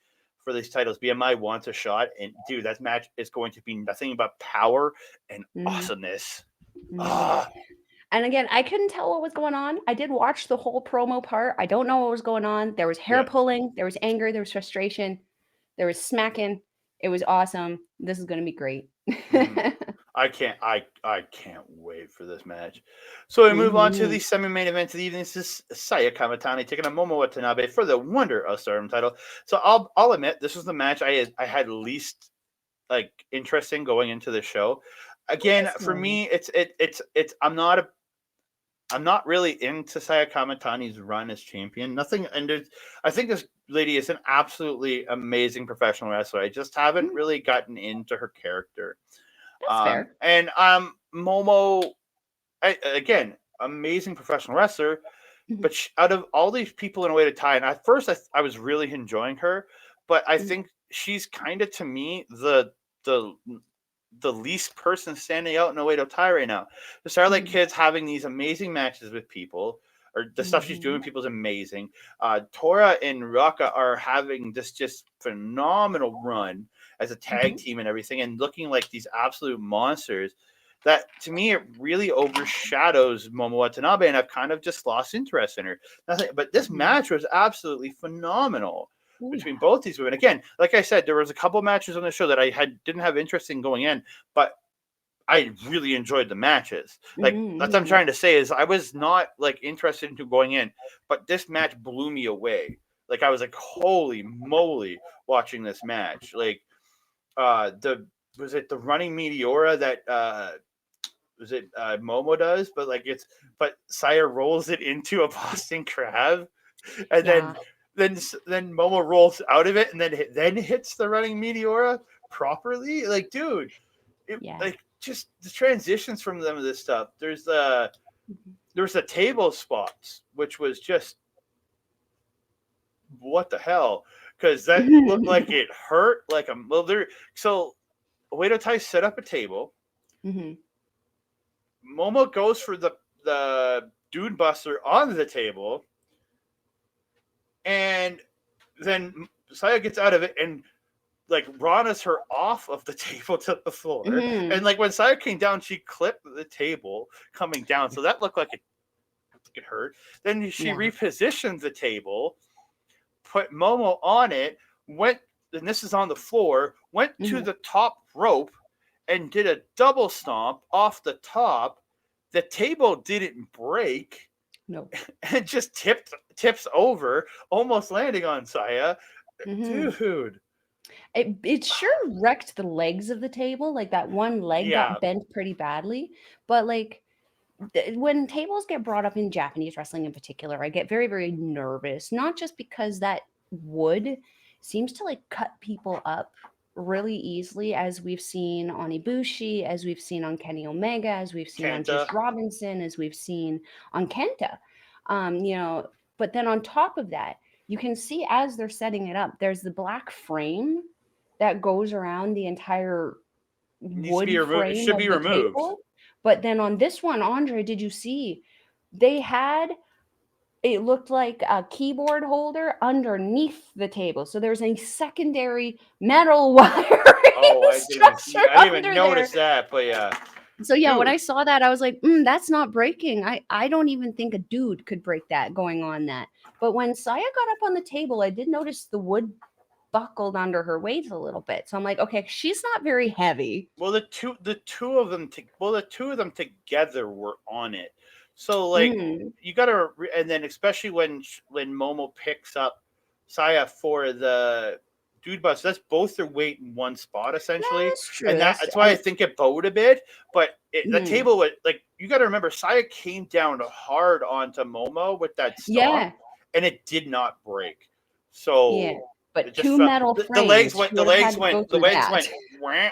for these titles. BMI wants a shot, and dude, that match is going to be nothing but power and awesomeness. And again, I couldn't tell what was going on. I did watch the whole promo part. I don't know what was going on. There was hair pulling, there was anger, there was frustration, there was smacking. It was awesome. This is going to be great. I can't wait for this match. So we move on to the semi-main event of the evening. This is Saya Kamitani taking on Momo Watanabe for the Wonder of Stardom title. So I'll admit, this was the match I had least like interest in going into the show. Again, for me, it's I'm not really into Saya Kamitani's run as champion. Nothing, and I think this lady is an absolutely amazing professional wrestler. I just haven't really gotten into her character. That's fair. And Momo, again, amazing professional wrestler, but out of all these people in a way to tie, and at first I was really enjoying her, but I think she's kind of, to me, the least person standing out in a way to tie right now. The Starlight Kid's having these amazing matches with people, or the stuff she's doing with people is amazing. Tora and Ruaka are having this just phenomenal run as a tag team and everything, and looking like these absolute monsters. That, to me, it really overshadows Momo Watanabe, and I've kind of just lost interest in her. But this match was absolutely phenomenal between both these women. Again, like I said, there was a couple matches on the show that I didn't have interest in going in, but I really enjoyed the matches. Like that's what I'm trying to say, is I was not like interested into going in, but this match blew me away. Like I was like, holy moly, watching this match. Like the running Meteora that Momo does, but Saya rolls it into a Boston Crab, and then Momo rolls out of it, and then hits the running Meteora properly. Like, dude, like just the transitions from them to this stuff. There's the table spots, which was just what the hell. because that looked like it hurt like a mother. So Oedo Tai set up a table. Momo goes for the dude buster on the table, and then Saya gets out of it and like Rana's her off of the table to the floor. And like when Saya came down, she clipped the table coming down, so that looked like it hurt. Then she repositioned the table, put Momo on it, went, and this is on the floor, went to the top rope and did a double stomp off the top. The table didn't break. No. And just tips over, almost landing on Saya. Dude. It sure wrecked the legs of the table. Like that one leg got bent pretty badly. But like when tables get brought up in Japanese wrestling in particular, I get very, very nervous. Not just because that wood seems to like cut people up really easily, as we've seen on Ibushi, as we've seen on Kenny Omega, as we've seen on Juice Robinson, as we've seen on Kenta. But then on top of that, you can see as they're setting it up, there's the black frame that goes around the entire wood frame. It should be removed. Table. But then on this one, Andre, did you see? They had, it looked like a keyboard holder underneath the table. So there's a secondary metal wire structure. I didn't even notice that, but yeah. So yeah, when I saw that, I was like, that's not breaking. I don't even think a dude could break that going on that. But when Saya got up on the table, I did notice the wood buckled under her weight a little bit. So I'm like, okay, she's not very heavy. Well, the two of them together were on it. So like you gotta, and then especially when Momo picks up Saya for the dude bust, that's both their weight in one spot essentially. That's true. And that's why I think it bowed a bit. But the table was like, you got to remember, Saya came down hard onto Momo with that stomp, and it did not break. So but two metal frames. The legs went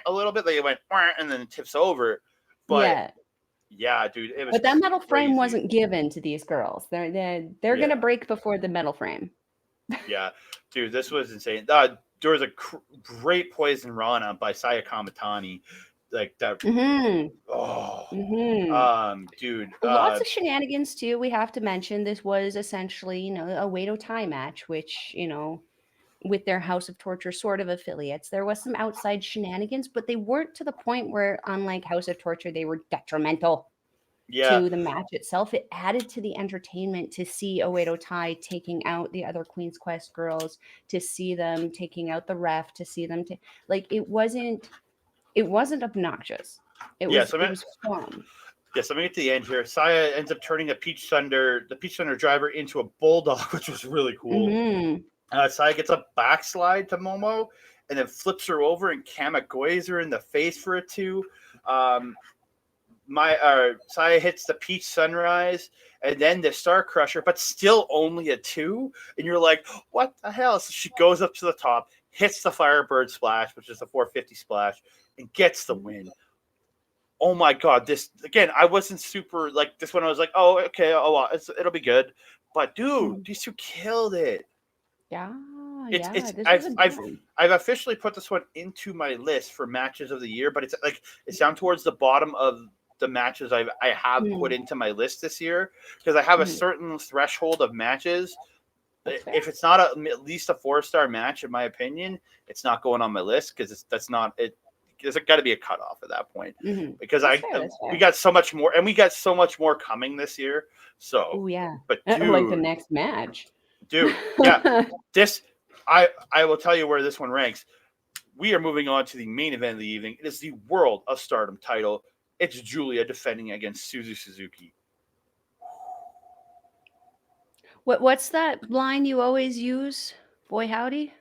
a little bit. They went and then it tips over. But yeah, dude, it was. But that metal frame wasn't given to these girls. They're gonna break before the metal frame. Yeah, dude, this was insane. There was a great poison Rana by Saya Kamitani, like that. Dude, lots of shenanigans too. We have to mention this was essentially, a Oedo Tai match, which with their House of Torture sort of affiliates, there was some outside shenanigans, but they weren't to the point where, unlike House of Torture, they were detrimental to the match itself. It added to the entertainment to see Oedo Tai taking out the other Queen's Quest girls, to see them taking out the ref, to see them it wasn't obnoxious. It was fun. Yes, let me get to the end here. Saya ends up turning the Peach Thunder driver into a bulldog, which was really cool. Saya gets a backslide to Momo and then flips her over and Kamagoys her in the face for a 2. Saya hits the Peach Sunrise and then the Star Crusher, but still only a 2. And you're like, what the hell? So she goes up to the top, hits the Firebird Splash, which is the 450 splash, and gets the win. Oh my God. This, again, I wasn't super like this one. I was like, oh, okay. Oh, well, it'll be good. But dude, these two killed it. Yeah. I've officially put this one into my list for matches of the year, but it's down towards the bottom of the matches I have put into my list this year, because I have a certain threshold of matches. If it's not at least a 4-star match, in my opinion, it's not going on my list, because that's not it. There's got to be a cutoff at that point, because we got so much more, and we got so much more coming this year. So, but dude, like the next match, dude, this I will tell you where this one ranks. We are moving on to the main event of the evening. It is the World of Stardom title. It's Giulia defending against Suzuki. What's that line you always use? Boy howdy.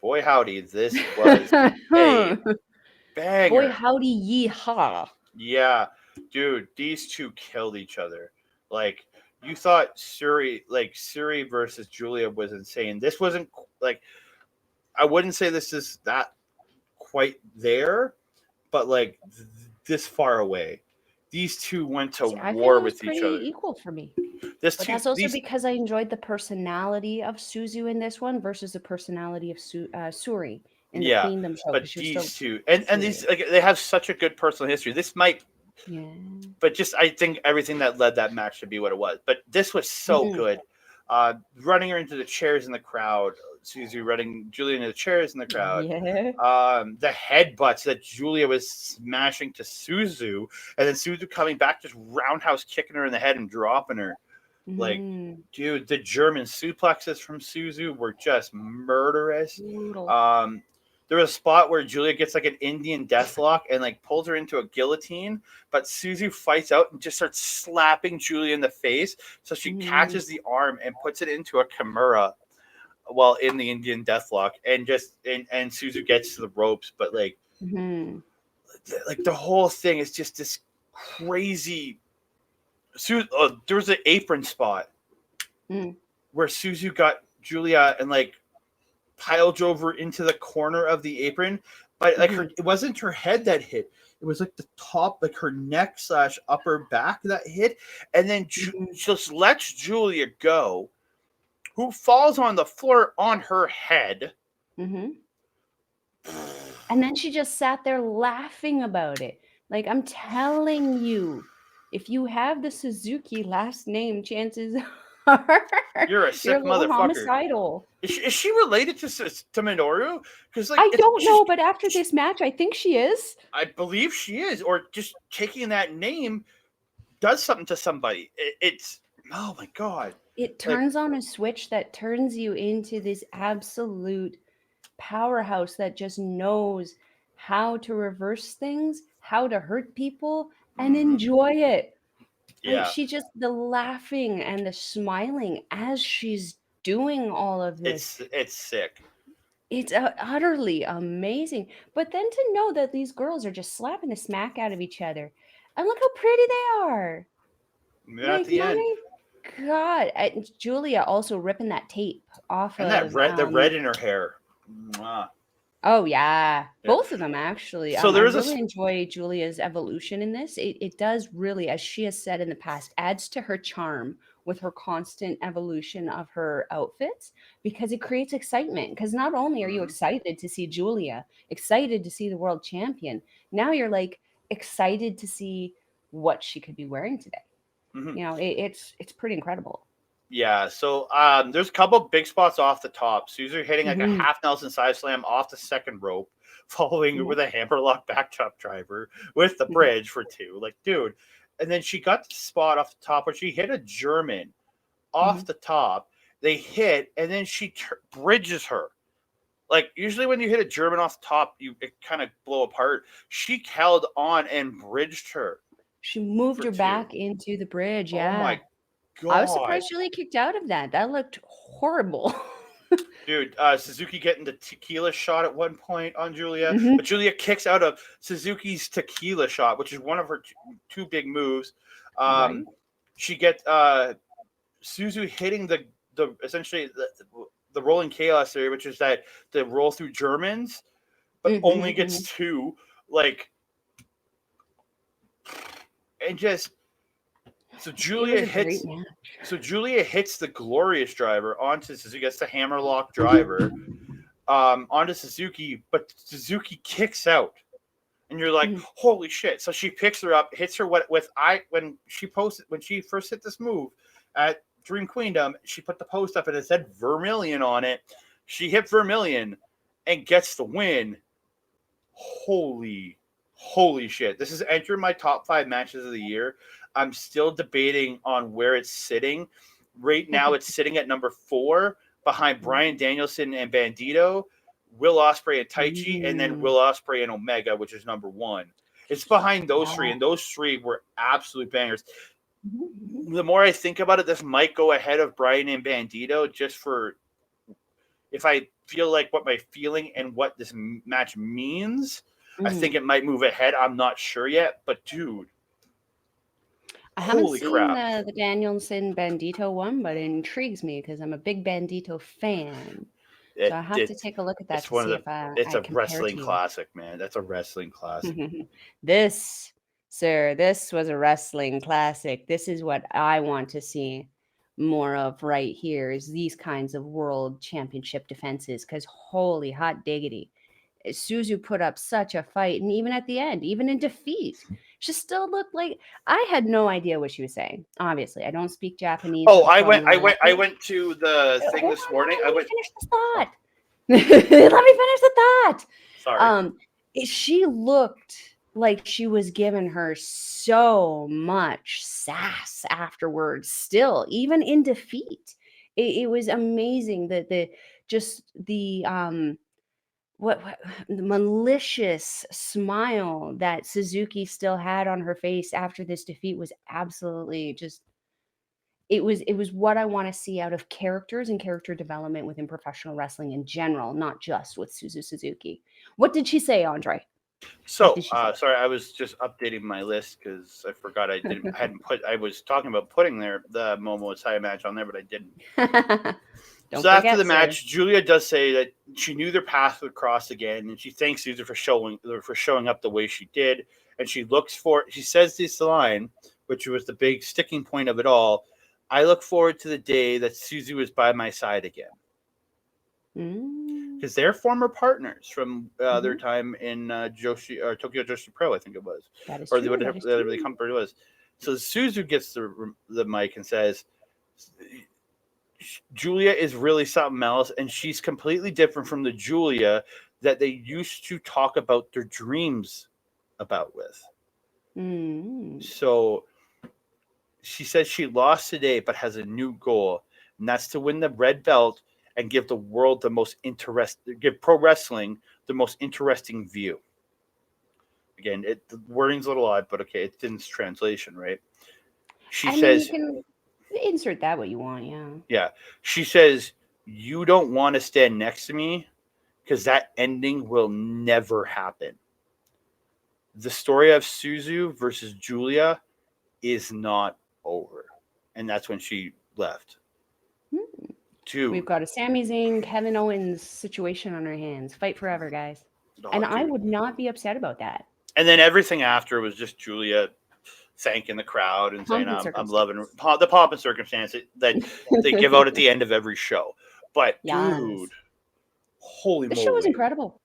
Boy howdy, this was a banger. Boy howdy yeehaw. Yeah, dude, these two killed each other. Like, you thought Syuri versus Giulia was insane. This wasn't like, I wouldn't say this is that quite there, but like this far away. These two went to war with each other. Equal for me. But that's also because I enjoyed the personality of Suzu in this one versus the personality of Syuri in the Queendom show. But these two, and these, like, they have such a good personal history. This might, but just I think everything that led that match to be what it was. But this was so good. Running her into the chairs in the crowd, Suzu running Julia into the chairs in the crowd. The headbutts that Julia was smashing to Suzu, and then Suzu coming back, just roundhouse kicking her in the head and dropping her. Like, dude, the German suplexes from Suzu were just murderous. There was a spot where Julia gets like an Indian deathlock and like pulls her into a guillotine, but Suzu fights out and just starts slapping Julia in the face. So she catches the arm and puts it into a Kimura while in the Indian deathlock, and Suzu gets to the ropes. But like the whole thing is just this crazy. There was an apron spot where Suzu got Julia and like pile drove her into the corner of the apron, but like it wasn't her head that hit. It was like the top, like her neck / upper back that hit, and then just lets Julia go, who falls on the floor on her head. And then she just sat there laughing about it. Like, I'm telling you, if you have the Suzuki last name, chances are you're a sick motherfucker. Homicidal. Is she related to Minoru? Because like, I don't know, but after this match, I think she is. I believe she is, or just taking that name does something to somebody. It's oh my god! It turns on a switch that turns you into this absolute powerhouse that just knows how to reverse things, how to hurt people, and enjoy it. Yeah. Like, she just, the laughing and the smiling as she's doing all of this. It's sick. It's utterly amazing. But then to know that these girls are just slapping the smack out of each other. And look how pretty they are. At the end. God. Julia also ripping that tape off and of... And the red in her hair. Mwah. Oh, yeah. Both of them, actually. So I really enjoy Julia's evolution in this. It does really, as she has said in the past, adds to her charm with her constant evolution of her outfits, because it creates excitement. Because not only are you excited to see Julia, excited to see the world champion, now you're like excited to see what she could be wearing today. You know, it's pretty incredible. Yeah, so there's a couple big spots off the top. Suzu hitting like a half Nelson side slam off the second rope, following with a hammerlock backdrop driver with the bridge for 2. Like, dude. And then she got the spot off the top where she hit a German off the top. They hit, and then she bridges her. Like, usually when you hit a German off the top, it kind of blow apart. She held on and bridged her. She moved her back into the bridge, yeah. Oh, my God. I was surprised Julia kicked out of that. That looked horrible. Dude, Suzuki getting the tequila shot at one point on Julia. But Julia kicks out of Suzuki's tequila shot, which is one of her two big moves. She gets Suzu hitting the essentially the rolling chaos theory, which is that the roll through Germans, but only gets 2. Like, and just... So Julia hits the glorious driver onto Suzuki. Gets the hammerlock driver onto Suzuki, but Suzuki kicks out, and you're like, "Holy shit!" So she picks her up, hits her when she first hit this move at Dream Queendom. She put the post up and it said Vermilion on it. She hit Vermilion and gets the win. Holy shit! This is entering my top 5 matches of the year. I'm still debating on where it's sitting. Right now, it's sitting at number 4 behind Bryan Danielson and Bandito, Will Ospreay and Taichi, and then Will Ospreay and Omega, which is number 1. It's behind those 3, and those 3 were absolute bangers. The more I think about it, this might go ahead of Bryan and Bandito, just for if I feel like what my feeling and what this match means. I think it might move ahead. I'm not sure yet, but dude. I haven't seen the Danielson Bandito one, but it intrigues me because I'm a big Bandito fan. So I have to take a look at that to see if I It's a wrestling classic, man. That's a wrestling classic. This was a wrestling classic. This is what I want to see. more of right here is these kinds of world championship defenses, because holy hot diggity, Suzu put up such a fight, and even at the end, even in defeat, she still looked like I had no idea what she was saying. Obviously, I don't speak Japanese. Oh, So I went to the thing this morning. Let me finish the thought. Let me finish the thought. Sorry. She looked like she was giving her so much sass afterwards. Still, even in defeat, it was amazing that the the malicious smile that Suzuki still had on her face after this defeat was absolutely just it was what I want to see out of characters and character development within professional wrestling in general, not just with Suzuki. What did she say, Andre? So, sorry, I was just updating my list because I forgot I was talking about putting the Momo Asai match on there, but I didn't. So after the match, Julia does say that she knew their path would cross again, and she thanks Suzu for showing up the way she did. And she says this line, which was the big sticking point of it all. I look forward to the day that Suzu is by my side again. Because they're former partners from their time in Tokyo Joshi Pro, I think it was. That is true. Or whatever the company was. So Suzu gets the mic and says, Julia is really something else, and she's completely different from the Julia that they used to talk about their dreams about with. So she says she lost today, but has a new goal, and that's to win the red belt and give the world give pro wrestling the most interesting view. Again, the wording's a little odd, but okay, it's in translation, right? She says, you can insert that what you want, yeah. Yeah. She says, you don't want to stand next to me because that ending will never happen. The story of Suzu versus Julia is not over. And that's when she left. We've got a Sami Zayn, Kevin Owens situation on our hands. Fight forever, guys. I would not be upset about that. And then everything after was just Julia thanking the crowd and saying, I'm loving the pomp and circumstance that they give out at the end of every show. But, dude, holy moly. This show was incredible.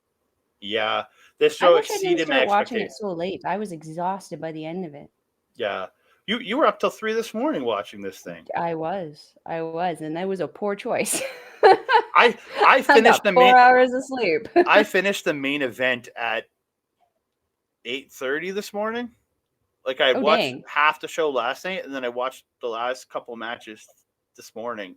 Yeah. This show exceeded my expectations. Watching it so late. I was exhausted by the end of it. Yeah. You were up till 3 this morning watching this thing. I was, and that was a poor choice. I finished the 4 hours of sleep. I finished the main event at 8:30 this morning. Like I watched half the show last night, and then I watched the last couple matches this morning.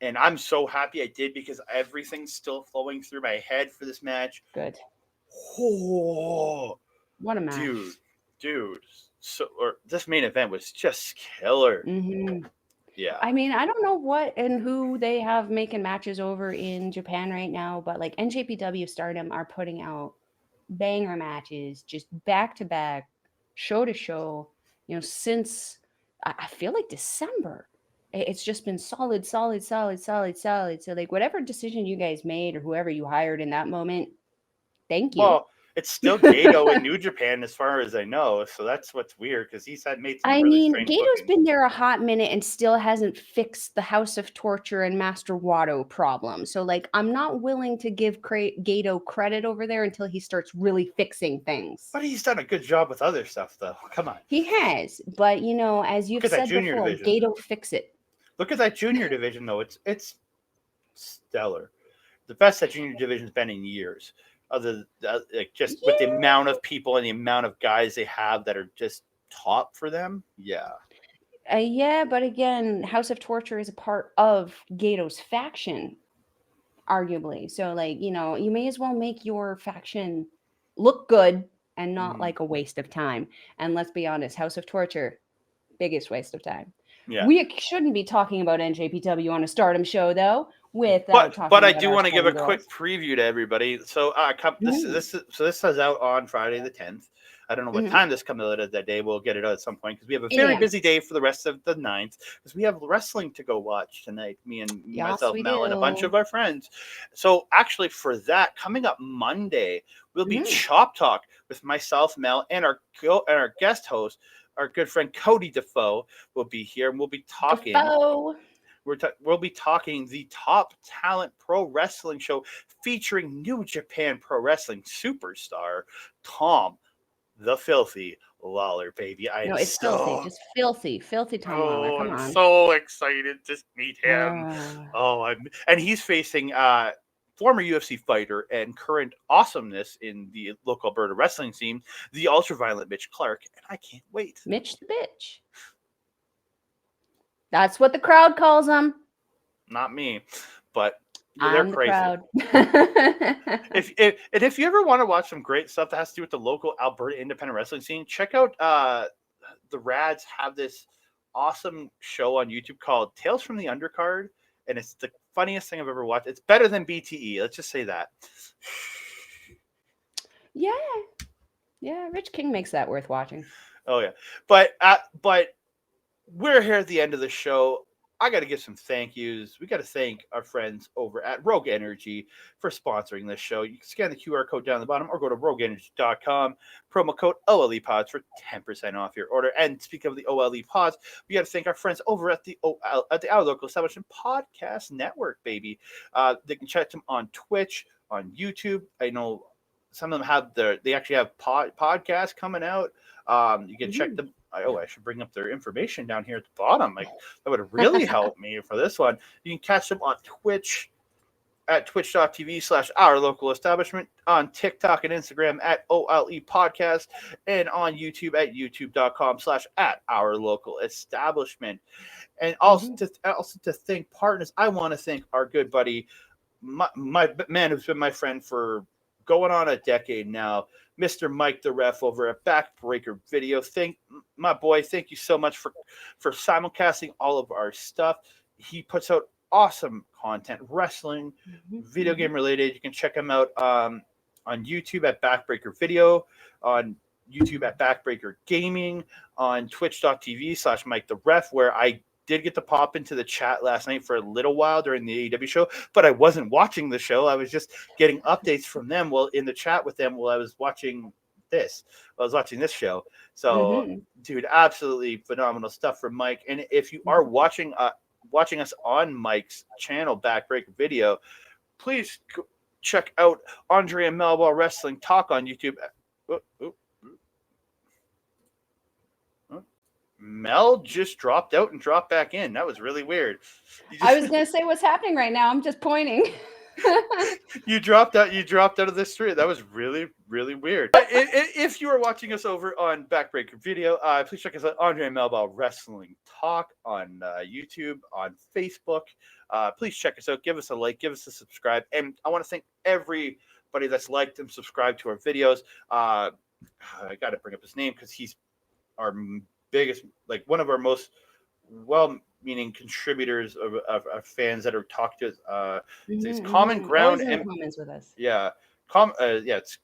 And I'm so happy I did because everything's still flowing through my head for this match. Good. Oh, what a match, dude. This main event was just killer. Yeah. I mean, I don't know what and who they have making matches over in Japan right now, but like NJPW Stardom are putting out banger matches just back to back, show to show, since I feel like December. It's just been solid. So like whatever decision you guys made or whoever you hired in that moment, thank you. Well, it's still Gato in New Japan as far as I know, so that's what's weird because he's made some really strange Gato's bookings. been there a hot minute and still hasn't fixed the House of Torture and Master Wado problem. So like I'm not willing to give Gato credit over there until he starts really fixing things. But he's done a good job with other stuff though. Come on. He has, but as you've said before, division. Gato fix it. Look at that junior division though. It's stellar. The best that junior division's been in years. With the amount of people and the amount of guys they have that are just top for them. Yeah. But again, House of Torture is a part of Gato's faction, arguably. So like, you may as well make your faction look good and not like a waste of time. And let's be honest, House of Torture, biggest waste of time. Yeah. We shouldn't be talking about NJPW on a Stardom show though. But I do want to give a quick preview to everybody. So this is out on Friday the 10th. I don't know what time this comes out that day. We'll get it out at some point because we have a very busy day for the rest of the 9th because we have wrestling to go watch tonight. Me and myself, Mel, and a bunch of our friends. So actually for that, coming up Monday, we'll be Chop Talk with myself, Mel, and our guest host, our good friend Cody Defoe will be here and we'll be talking We'll be talking the Top Talent Pro Wrestling show featuring New Japan Pro Wrestling superstar Tom the Filthy Lawler, baby. No, it's filthy. Just filthy Tom Lawler. Come I'm on. so excited to meet him. And he's facing former UFC fighter and current awesomeness in the local Alberta wrestling scene, the ultraviolet Mitch Clark, and I can't wait. Mitch the bitch. That's what the crowd calls him. Not me, but they're crazy. If you ever want to watch some great stuff that has to do with the local Alberta independent wrestling scene, check out the Rads have this awesome show on YouTube called Tales from the Undercard, and it's the funniest thing I've ever watched. It's better than BTE. Let's just say that. Yeah, Rich King makes that worth watching. Oh yeah, but we're here at the end of the show. I got to give some thank yous. We got to thank our friends over at Rogue Energy for sponsoring this show. You can scan the QR code down the bottom or go to rogueenergy.com. Promo code OLEPods for 10% off your order. And speaking of the OLE Pods, we got to thank our friends over at Our Local Establishment Podcast Network, baby. They can check them on Twitch, on YouTube. I know some of them they actually have podcasts coming out. You can check them. I should bring up their information down here at the bottom. That would really help me for this one. You can catch them on Twitch at twitch.tv/ourlocalestablishment, on TikTok and Instagram at OLE Podcast, and on YouTube at youtube.com/@ourlocalestablishment. And also to thank partners, I want to thank our good buddy, my man who's been my friend for going on a decade now, Mr. Mike the Ref over at Backbreaker Video. Thank you so much for simulcasting all of our stuff. He puts out awesome content, wrestling, video game related. You can check him out on YouTube at Backbreaker Video, on YouTube at Backbreaker Gaming, on twitch.tv/Mike the Ref, where I did get to pop into the chat last night for a little while during the AEW show, but I wasn't watching the show. I was just getting updates from them in the chat with them while I was watching this. I was watching this show. So, dude, absolutely phenomenal stuff from Mike. And if you are watching us on Mike's channel, Backbreaker Video, please check out Andre and Melball Wrestling Talk on YouTube. Mel just dropped out and dropped back in. That was really weird. I was going to say what's happening right now. I'm just pointing. You dropped out of this stream. That was really, really weird. If you are watching us over on Backbreaker Video, please check us out, Andre and Melball Wrestling Talk on YouTube, on Facebook. Please check us out. Give us a like. Give us a subscribe. And I want to thank everybody that's liked and subscribed to our videos. I got to bring up his name because he's our biggest, one of our most well-meaning contributors of fans that are talked to us. It's Common Ground. Comments with us. Yeah. It's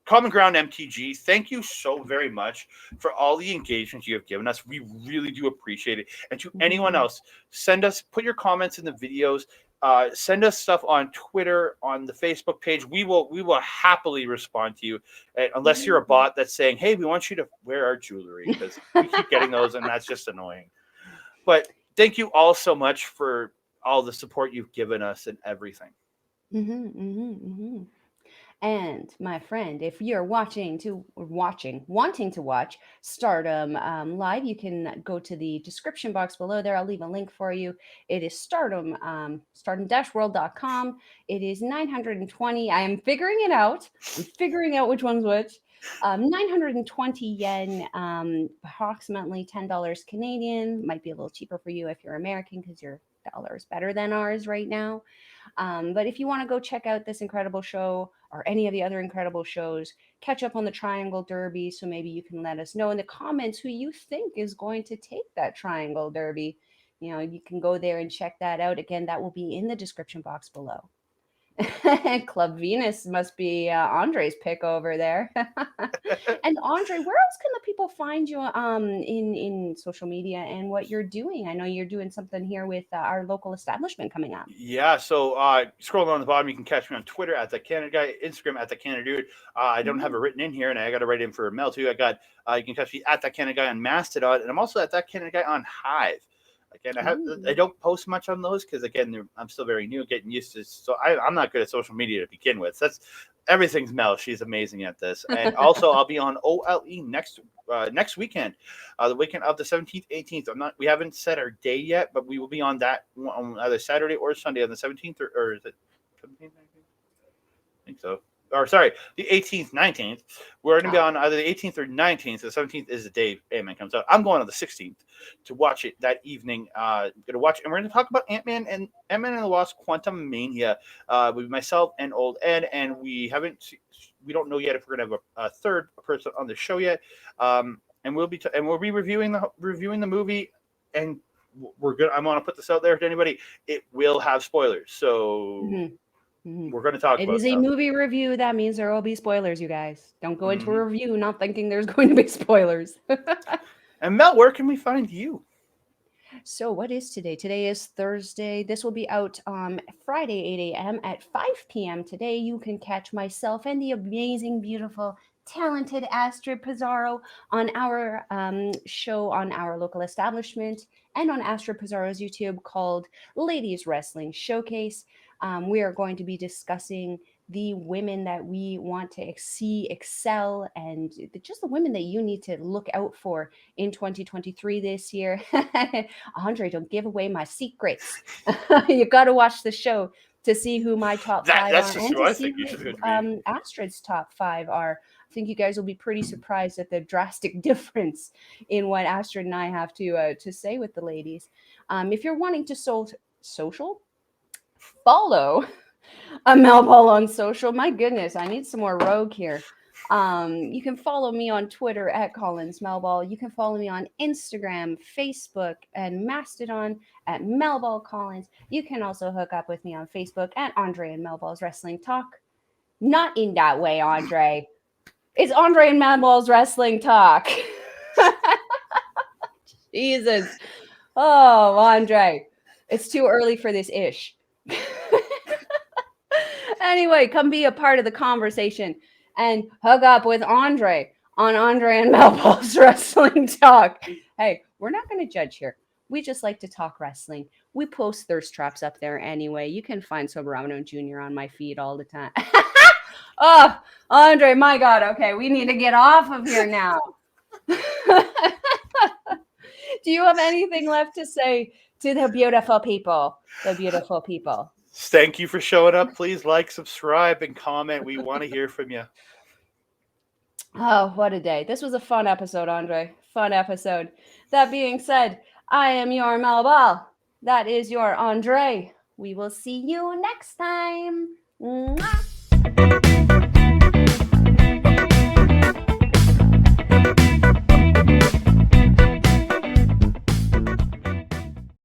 Common Ground MTG. Thank you so very much for all the engagement you have given us. We really do appreciate it. And to anyone else, put your comments in the videos. Send us stuff on Twitter, on the Facebook page. We will happily respond to you, unless you're a bot that's saying, "Hey, we want you to wear our jewelry," because we keep getting those, and that's just annoying. But thank you all so much for all the support you've given us and everything. And my friend, if you're wanting to watch Stardom live, you can go to the description box below there. I'll leave a link for you. It is Stardom, stardom-world.com. It is 920. I am figuring it out. I'm figuring out which one's which. 920 yen, approximately $10 Canadian. Might be a little cheaper for you if you're American because your dollar is better than ours right now. But if you want to go check out this incredible show or any of the other incredible shows, catch up on the Triangle Derby. So maybe you can let us know in the comments who you think is going to take that Triangle Derby. You can go there and check that out. Again, that will be in the description box below. Club Venus must be Andre's pick over there. And Andre, where else can the people find you in social media and what you're doing? I know you're doing something here with Our Local Establishment coming up. Yeah, so scroll down the bottom, you can catch me on Twitter at the Canada Guy, Instagram at the Canada Dude. I don't have it written in here, and I got to write in for Mel too. I got you can catch me at that Canada Guy on Mastodon, and I'm also at that Canada Guy on Hive. Again, I don't post much on those because again, I'm still very new, getting used to. So I'm not good at social media to begin with. Everything's Mel. She's amazing at this. And also, I'll be on OLE next weekend, the weekend of the 17th, 18th. We haven't set our day yet, but we will be on that on either Saturday or Sunday on the 17th or is it 17th? I think so. Or sorry, the 18th, 19th. We're going to be on either the 18th or 19th. The 17th is the day Ant-Man comes out. I'm going on the 16th to watch it that evening. I'm going to watch, and we're going to talk about Ant-Man and the Wasp: Quantumania with myself and Old Ed, and we don't know yet if we're going to have a third person on the show yet. And we'll be reviewing the movie, and I'm going to put this out there to anybody. It will have spoilers, so. Mm-hmm. We're going to talk about it. It is a movie review. That means there will be spoilers, you guys. Don't go into a review not thinking there's going to be spoilers. And Mel, where can we find you? So what is today? Today is Thursday. This will be out Friday, 8 a.m. At 5 p.m. today, you can catch myself and the amazing, beautiful, talented Astrid Pizarro on our show on our local establishment and on Astrid Pizarro's YouTube called Ladies Wrestling Showcase. We are going to be discussing the women that we want to see excel and just the women that you need to look out for in 2023 this year. Andre, don't give away my secrets. You got to watch the show to see who my top five are and to see who Astrid's top five are. I think you guys will be pretty surprised at the drastic difference in what Astrid and I have to say with the ladies. If you're wanting to follow a Melball on social. My goodness, I need some more rogue here. You can follow me on Twitter at Collins Melball. You can follow me on Instagram, Facebook, and Mastodon at Melball Collins. You can also hook up with me on Facebook at Andre and Melball's Wrestling Talk. Not in that way, Andre. It's Andre and Melball's Wrestling Talk. Jesus. Oh, Andre. It's too early for this ish. Anyway, come be a part of the conversation and hook up with Andre on Andre and Melball's Wrestling Talk. Hey, we're not going to judge here. We just like to talk wrestling. We post thirst traps up there anyway. You can find Soberano Jr. on my feed all the time. Oh, Andre, my God. Okay, we need to get off of here now. Do you have anything left to say to the beautiful people? The beautiful people. Thank you for showing up. Please like, subscribe, and comment. We want to hear from you. Oh, what a day. This was a fun episode, Andre. Fun episode. That being said, I am your Melball. That is your Andre. We will see you next time. Mwah.